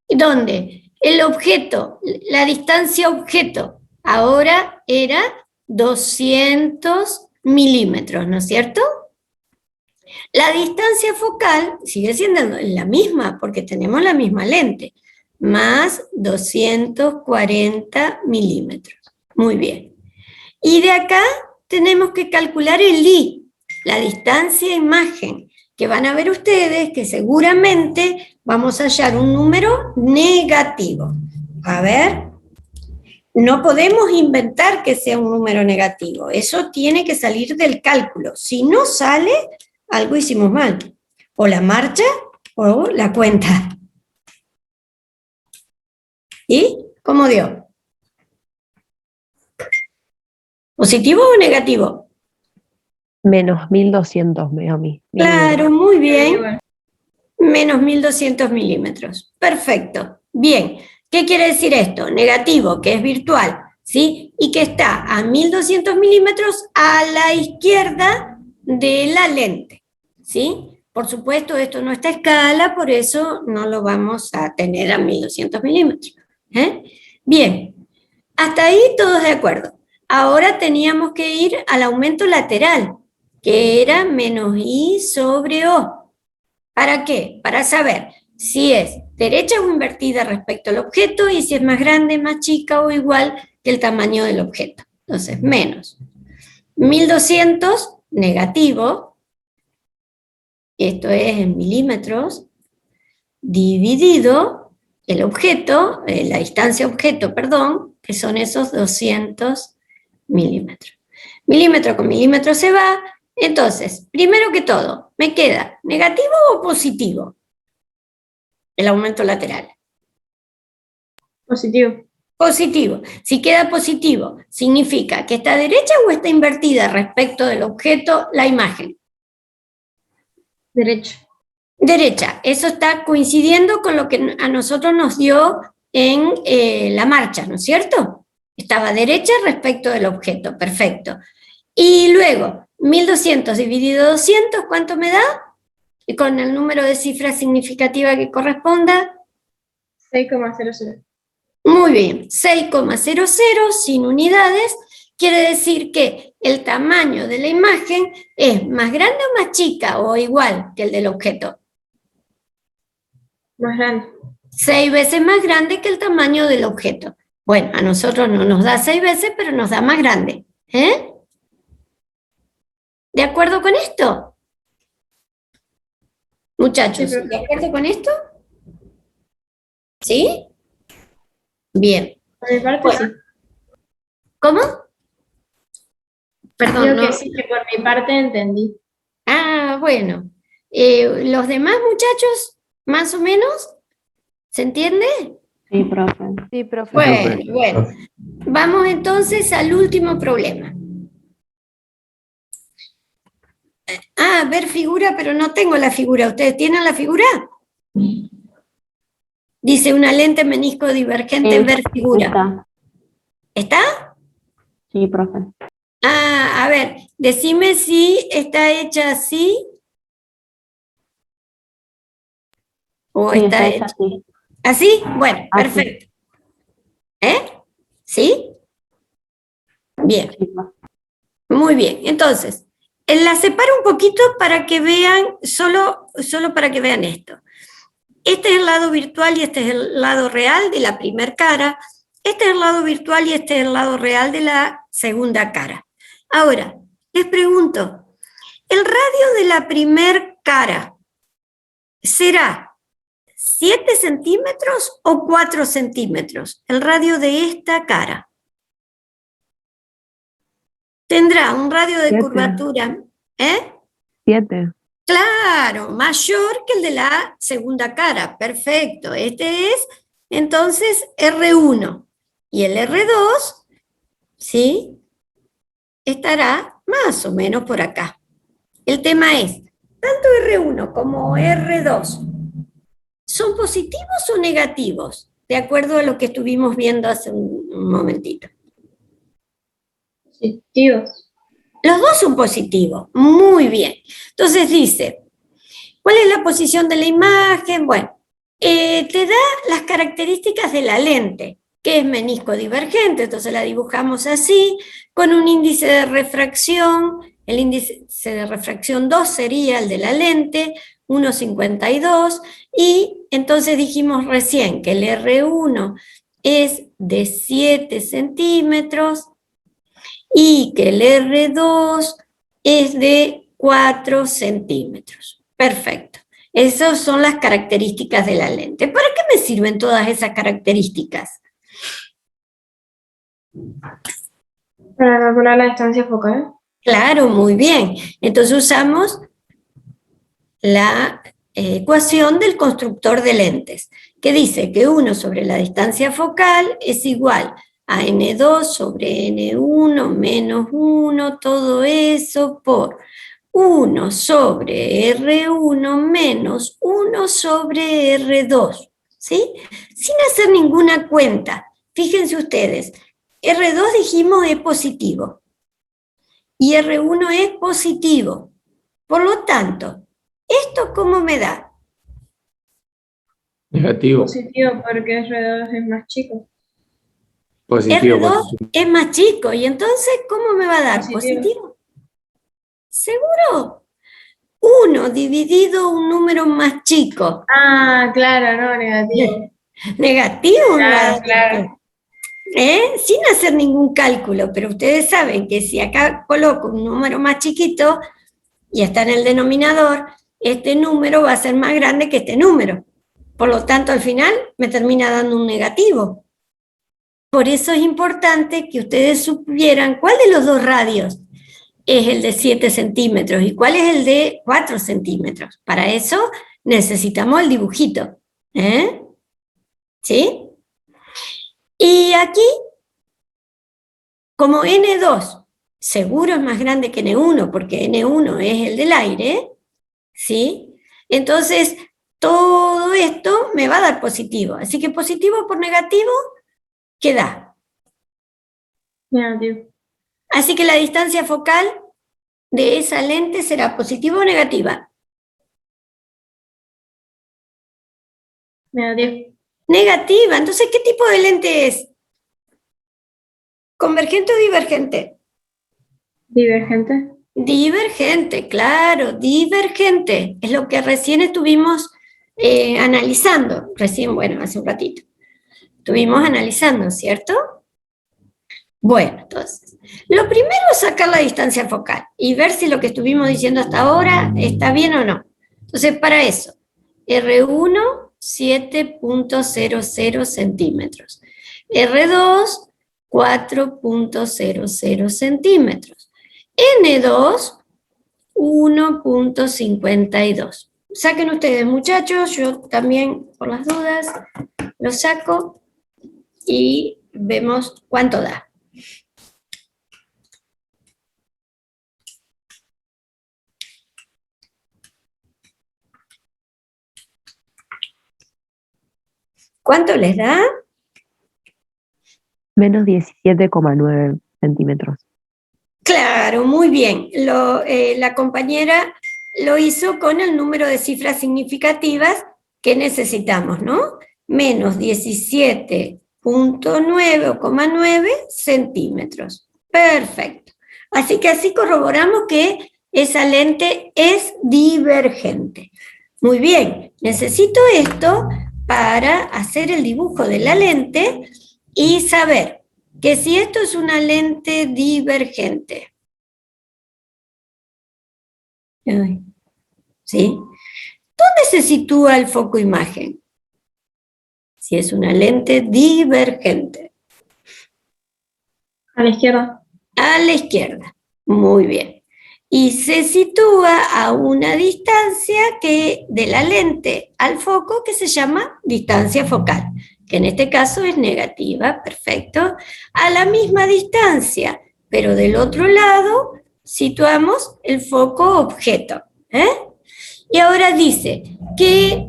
donde el objeto, la distancia objeto, ahora era 200 milímetros, ¿no es cierto? La distancia focal sigue siendo la misma, porque tenemos la misma lente, más 240 milímetros. Muy bien. Y de acá tenemos que calcular el I, la distancia imagen, que van a ver ustedes que seguramente vamos a hallar un número negativo. A ver, no podemos inventar que sea un número negativo, eso tiene que salir del cálculo. Si no sale, algo hicimos mal, o la marcha o la cuenta. ¿Y cómo dio? ¿Positivo o negativo? Menos 1200 me a mí. Claro, muy bien. Menos 1200 milímetros. Perfecto. Bien. ¿Qué quiere decir esto? Negativo, que es virtual, ¿sí? Y que está a 1200 milímetros a la izquierda de la lente, ¿sí? Por supuesto, esto no está a escala, por eso no lo vamos a tener a 1200 milímetros. Bien, hasta ahí todos de acuerdo. Ahora teníamos que ir al aumento lateral, que era menos I sobre O. ¿Para qué? Para saber si es derecha o invertida respecto al objeto y si es más grande, más chica o igual que el tamaño del objeto. Entonces, menos 1200 negativo, esto es en milímetros, dividido el objeto, la distancia objeto, perdón, que son esos 200 milímetros. Milímetro con milímetro se va. Entonces, primero que todo, ¿me queda negativo o positivo el aumento lateral? Positivo. Positivo. Si queda positivo, significa que está derecha o está invertida respecto del objeto, la imagen. Derecho. Derecha. Eso está coincidiendo con lo que a nosotros nos dio en la marcha, ¿no es cierto? Estaba derecha respecto del objeto. Perfecto. Y luego, 1200 dividido 200, ¿cuánto me da? Y con el número de cifra significativa que corresponda. 6,00. Muy bien, 6,00 sin unidades, quiere decir que el tamaño de la imagen es más grande o más chica o igual que el del objeto. Más grande. 6 veces más grande que el tamaño del objeto. Bueno, a nosotros no nos da 6 veces, pero nos da más grande. ¿De acuerdo con esto? Muchachos, Sí, ¿de acuerdo con esto? ¿Sí? Bien. Por mi parte, Bueno. sí. ¿Cómo? Perdón, Digo no. que sí, que por mi parte entendí. Ah, bueno. ¿Los demás muchachos, más o menos? ¿Se entiende? Sí, profe. Sí, profe. Bueno. Vamos entonces al último problema. Ah, ver figura, pero no tengo la figura. ¿Ustedes tienen la figura? Dice una lente menisco divergente, Sí, ver figura. Está. ¿Está? Sí, profe. Ah, a ver, decime si está hecha así o Sí, está está hecha hecha así. así. Bueno, Así. perfecto. ¿Sí? Bien. Sí, profe. Muy bien, entonces, la separo un poquito para que vean, solo para que vean esto. Este es el lado virtual y este es el lado real de la primera cara. Este es el lado virtual y este es el lado real de la segunda cara. Ahora, les pregunto, ¿el radio de la primera cara será 7 centímetros o 4 centímetros? El radio de esta cara. Tendrá un radio de 7. curvatura, 7. Claro, mayor que el de la segunda cara. Perfecto. Este es entonces R1. Y el R2, ¿sí? Estará más o menos por acá. El tema es, tanto R1 como R2, ¿son positivos o negativos? De acuerdo a lo que estuvimos viendo hace un momentito. Positivos. Los dos son positivos. Muy bien. Entonces dice, ¿cuál es la posición de la imagen? Bueno, te da las características de la lente, que es menisco divergente, entonces la dibujamos así, con un índice de refracción, el índice de refracción 2 sería el de la lente, 1,52, y entonces dijimos recién que el R1 es de 7 centímetros y que el R2 es de 4 centímetros. Perfecto. Esas son las características de la lente. ¿Para qué me sirven todas esas características? Para calcular la distancia focal. Claro, muy bien. Entonces usamos la ecuación del constructor de lentes, que dice que 1 sobre la distancia focal es igual a N2 sobre N1 menos 1, todo eso por 1 sobre R1 menos 1 sobre R2, ¿sí? Sin hacer ninguna cuenta. Fíjense ustedes, R2 dijimos es positivo y R1 es positivo. Por lo tanto, ¿esto cómo me da? Negativo. Positivo porque R2 es más chico. Positivo. R2 es más chico y entonces, ¿cómo me va a dar? Positivo. ¿Seguro? 1 dividido un número más chico. Ah, claro, no, negativo. Negativo. Claro. Sin hacer ningún cálculo, pero ustedes saben que si acá coloco un número más chiquito y está en el denominador, este número va a ser más grande que este número. Por lo tanto, al final me termina dando un negativo. Por eso es importante que ustedes supieran cuál de los dos radios es el de 7 centímetros y cuál es el de 4 centímetros. Para eso necesitamos el dibujito. ¿Sí? Y aquí, como N2 seguro es más grande que N1, porque N1 es el del aire, ¿sí? Entonces, todo esto me va a dar positivo. Así que positivo por negativo, ¿qué da? Negativo. Así que la distancia focal de esa lente será positiva o negativa. Negativo. Negativa. Entonces, ¿qué tipo de lente es? ¿Convergente o divergente? Divergente. Divergente, claro, divergente. Es lo que recién estuvimos analizando. Recién, bueno, hace un ratito. Estuvimos analizando, ¿cierto? Bueno, entonces, lo primero es sacar la distancia focal y ver si lo que estuvimos diciendo hasta ahora está bien o no. Entonces, para eso, R1, 7.00 centímetros. R2, 4.00 centímetros. N2, 1.52. Saquen ustedes, muchachos, yo también, por las dudas, lo saco y vemos cuánto da. ¿Cuánto les da? Menos 17,9 centímetros. Claro, muy bien. La compañera lo hizo con el número de cifras significativas que necesitamos, ¿no? Menos 17,9 centímetros. Perfecto. Así que así corroboramos que esa lente es divergente. Muy bien, necesito esto para hacer el dibujo de la lente y saber que si esto es una lente divergente, ¿sí? ¿Dónde se sitúa el foco imagen? Si es una lente divergente. A la izquierda. A la izquierda. Muy bien. Y se sitúa a una distancia de la lente al foco que se llama distancia focal, que en este caso es negativa, perfecto. A la misma distancia, pero del otro lado, situamos el foco objeto. Y ahora dice que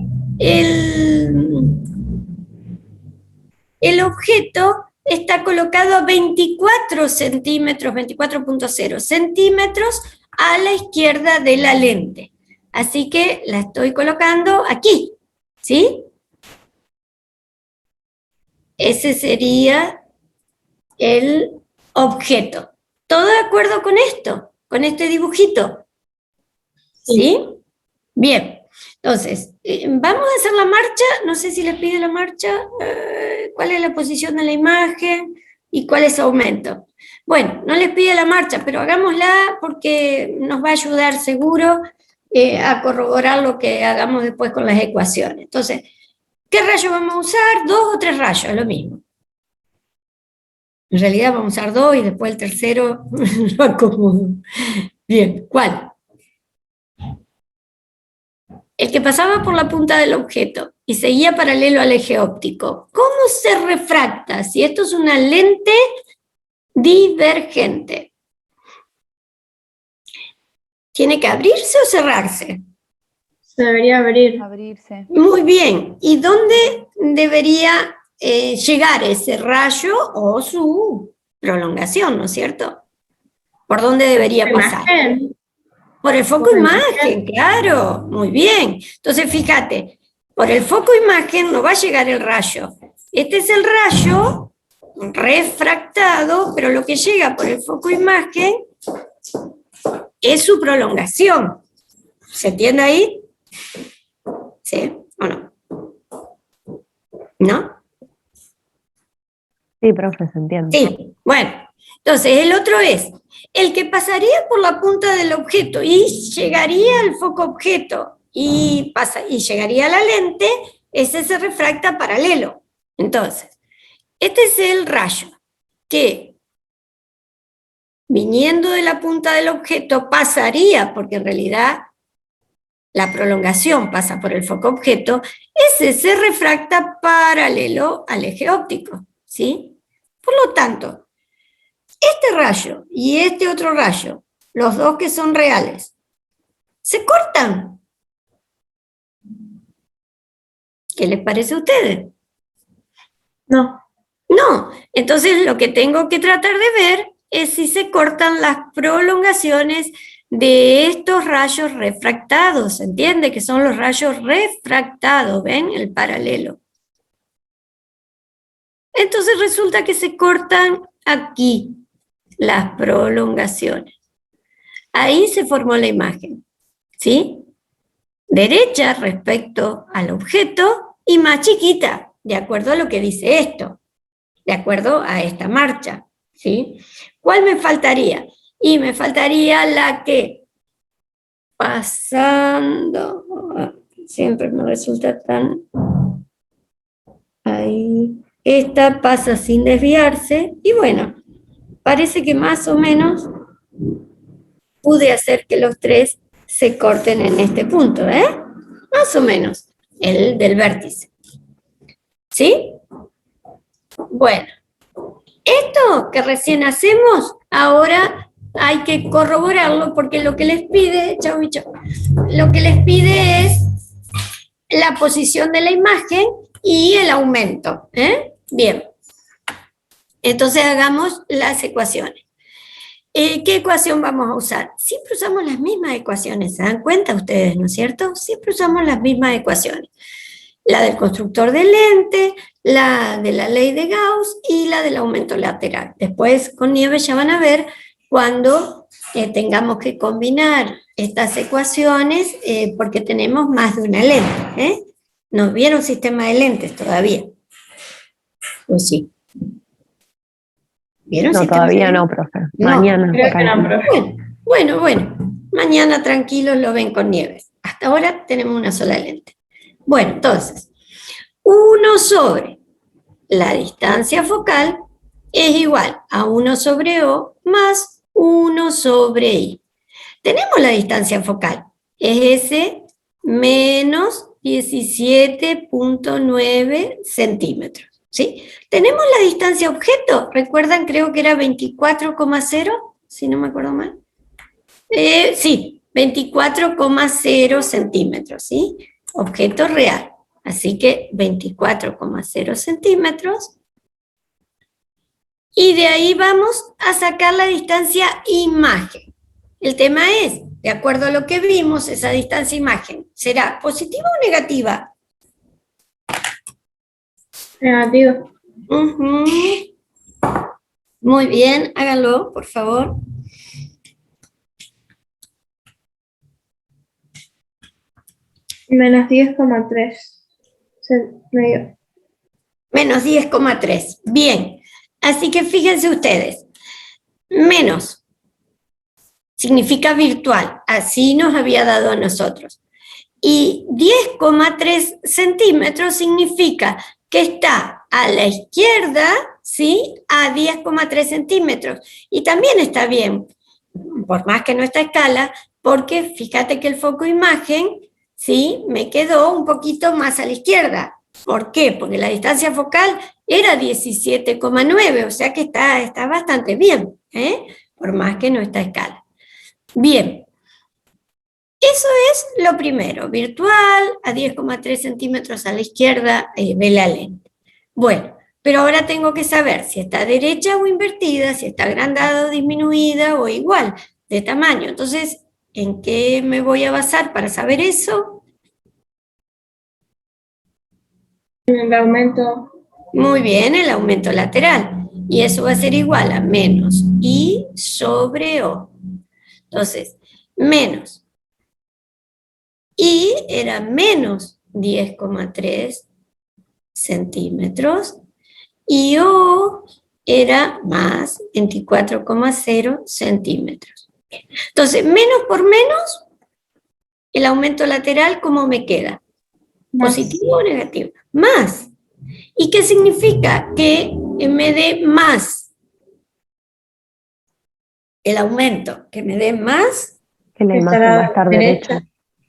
el objeto está colocado a 24 centímetros, 24.0 centímetros a la izquierda de la lente. Así que la estoy colocando aquí, ¿sí? Ese sería el objeto. ¿Todo de acuerdo con esto? ¿Con este dibujito? ¿Sí? Bien. Entonces, vamos a hacer la marcha. No sé si les pide la marcha. ¿Cuál es la posición de la imagen? ¿Y cuál es su aumento? Bueno, no les pide la marcha, pero hagámosla porque nos va a ayudar seguro a corroborar lo que hagamos después con las ecuaciones. Entonces, ¿qué rayo vamos a usar? 2 o 3 rayos, es lo mismo. En realidad vamos a usar 2 y después el tercero lo acomodo. Bien, ¿cuál? El que pasaba por la punta del objeto y seguía paralelo al eje óptico. ¿Cómo se refracta si esto es una lente divergente? ¿Tiene que abrirse o cerrarse? Se debería abrir. Abrirse. Muy bien. ¿Y dónde debería llegar ese rayo o su prolongación, ¿no es cierto? ¿Por dónde debería pasar? Imagen. Por el foco Por imagen, claro, muy bien. Entonces, fíjate, por el foco imagen no va a llegar el rayo. Este es el rayo refractado, pero lo que llega por el foco imagen es su prolongación. ¿Se entiende ahí? ¿Sí o no? ¿No? Sí, profe, se entiende. Sí, bueno. Entonces, el otro es el que pasaría por la punta del objeto y llegaría al foco objeto y llegaría a la lente, ese se refracta paralelo. Entonces, este es el rayo que, viniendo de la punta del objeto, pasaría, porque en realidad la prolongación pasa por el foco objeto, ese se refracta paralelo al eje óptico, ¿sí? Por lo tanto, este rayo y este otro rayo, los dos que son reales, se cortan. ¿Qué les parece a ustedes? No. No. Entonces lo que tengo que tratar de ver es si se cortan las prolongaciones de estos rayos refractados, ¿entiende? Que son los rayos refractados, ¿ven? El paralelo. Entonces resulta que se cortan aquí las prolongaciones. Ahí se formó la imagen, ¿sí? Derecha respecto al objeto y más chiquita, de acuerdo a lo que dice esto, de acuerdo a esta marcha, ¿sí? ¿Cuál me faltaría? Y me faltaría la que pasando, siempre me resulta tan, ahí, esta pasa sin desviarse, y bueno, parece que más o menos pude hacer que los tres se corten en este punto, ¿eh? Más o menos, el del vértice. ¿Sí? Bueno, esto que recién hacemos, ahora hay que corroborarlo porque lo que les pide, chau, bicho, lo que les pide es la posición de la imagen y el aumento, ¿eh? Bien. Entonces hagamos las ecuaciones. ¿Qué ecuación vamos a usar? Siempre usamos las mismas ecuaciones, ¿se dan cuenta ustedes, no es cierto? Siempre usamos las mismas ecuaciones. La del constructor de lente, la de la ley de Gauss y la del aumento lateral. Después con Nieves ya van a ver cuando tengamos que combinar estas ecuaciones porque tenemos más de una lente. ¿eh? ¿No vieron sistema de lentes todavía? Pues sí. ¿Vieron? No, todavía no, profe. No, Mañana. Creo que no, profe. Bueno. Mañana tranquilos lo ven con Nieves. Hasta ahora tenemos una sola lente. Bueno, entonces, 1 sobre la distancia focal es igual a 1 sobre O más 1 sobre I. Tenemos la distancia focal, es ese menos 17.9 centímetros. ¿Sí? Tenemos la distancia objeto, recuerdan, creo que era 24,0, si no me acuerdo mal. Sí, 24,0 centímetros, ¿sí? Objeto real. Así que 24,0 centímetros. Y de ahí vamos a sacar la distancia imagen. El tema es, de acuerdo a lo que vimos, esa distancia imagen, ¿será positiva o negativa? Negativo. Muy bien, háganlo, por favor. Menos 10,3. Medio. Menos 10,3. Bien. Así que fíjense ustedes. Menos significa virtual. Así nos había dado a nosotros. Y 10,3 centímetros significa que está a la izquierda, ¿sí? A 10,3 centímetros. Y también está bien, por más que no está a escala, porque fíjate que el foco imagen, ¿sí? Me quedó un poquito más a la izquierda. ¿Por qué? Porque la distancia focal era 17,9, o sea que está bastante bien, por más que no está a escala. Bien, eso es lo primero, virtual, a 10,3 centímetros a la izquierda de la lente. Bueno, Pero ahora tengo que saber si está derecha o invertida, si está agrandada o disminuida o igual de tamaño. Entonces, ¿en qué me voy a basar para saber eso? El aumento. Muy bien, el aumento lateral. Y eso va a ser igual a menos I sobre O. Entonces, menos I era menos 10,3 centímetros y O era más 24,0 centímetros. Entonces, menos por menos, el aumento lateral, ¿cómo me queda? Más. ¿Positivo o negativo? Más. ¿Y qué significa? Que me dé más el aumento, que me dé más, Que la imagen va a estar derecha.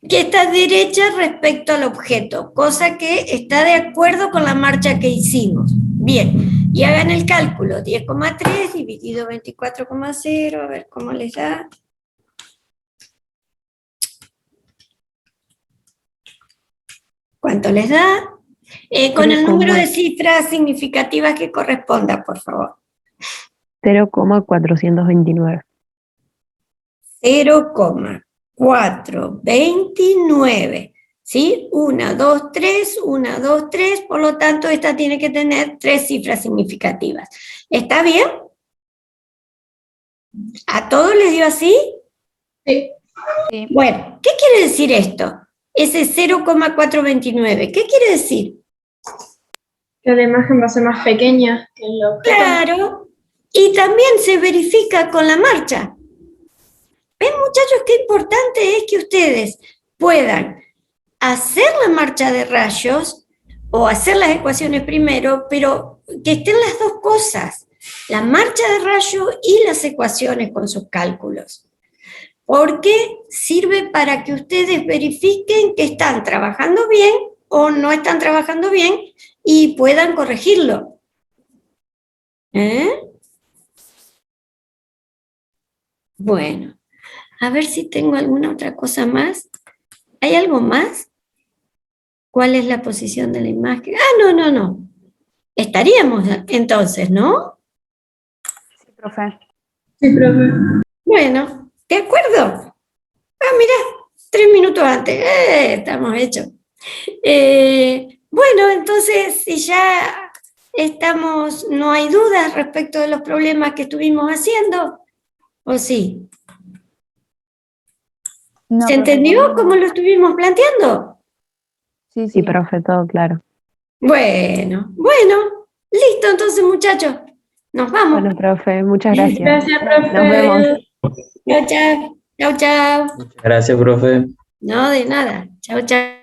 que está derecha respecto al objeto, cosa que está de acuerdo con la marcha que hicimos. Bien, y hagan el cálculo, 10,3 dividido 24,0, a ver cómo les da. ¿Cuánto les da? Con el número de cifras significativas que corresponda, por favor. 0,429. 0,429. ¿Sí? 1, 2, 3, 1, 2, 3, por lo tanto esta tiene que tener 3 cifras significativas. ¿Está bien? ¿A todos les dio así? Sí. Sí. Bueno, ¿qué quiere decir esto? Ese 0,429, ¿qué quiere decir? Que la imagen va a ser más pequeña que el objeto. Claro, y también se verifica con la marcha. ¿Ven, muchachos, qué importante es que ustedes puedan hacer la marcha de rayos o hacer las ecuaciones primero, pero que estén las dos cosas, la marcha de rayos y las ecuaciones con sus cálculos? Porque sirve para que ustedes verifiquen que están trabajando bien o no están trabajando bien y puedan corregirlo. Bueno, a ver si tengo alguna otra cosa más. ¿Hay algo más? ¿Cuál es la posición de la imagen? Ah, no. Estaríamos entonces, ¿no? Sí, profe. Sí, profe. Bueno, ¿de acuerdo? Ah, mira, 3 minutos antes. Estamos hechos. Bueno, entonces, si ya estamos, no hay dudas respecto de los problemas que estuvimos haciendo, ¿o sí? No, ¿Se profe, entendió no. cómo lo estuvimos planteando? Sí, Sí, profe, todo claro. Bueno, listo entonces, muchachos. Nos vamos. Bueno, profe, muchas gracias. Gracias, profe. Nos vemos. Chao, chao. Chao, chao. Muchas gracias, profe. No, de nada. Chao, chao.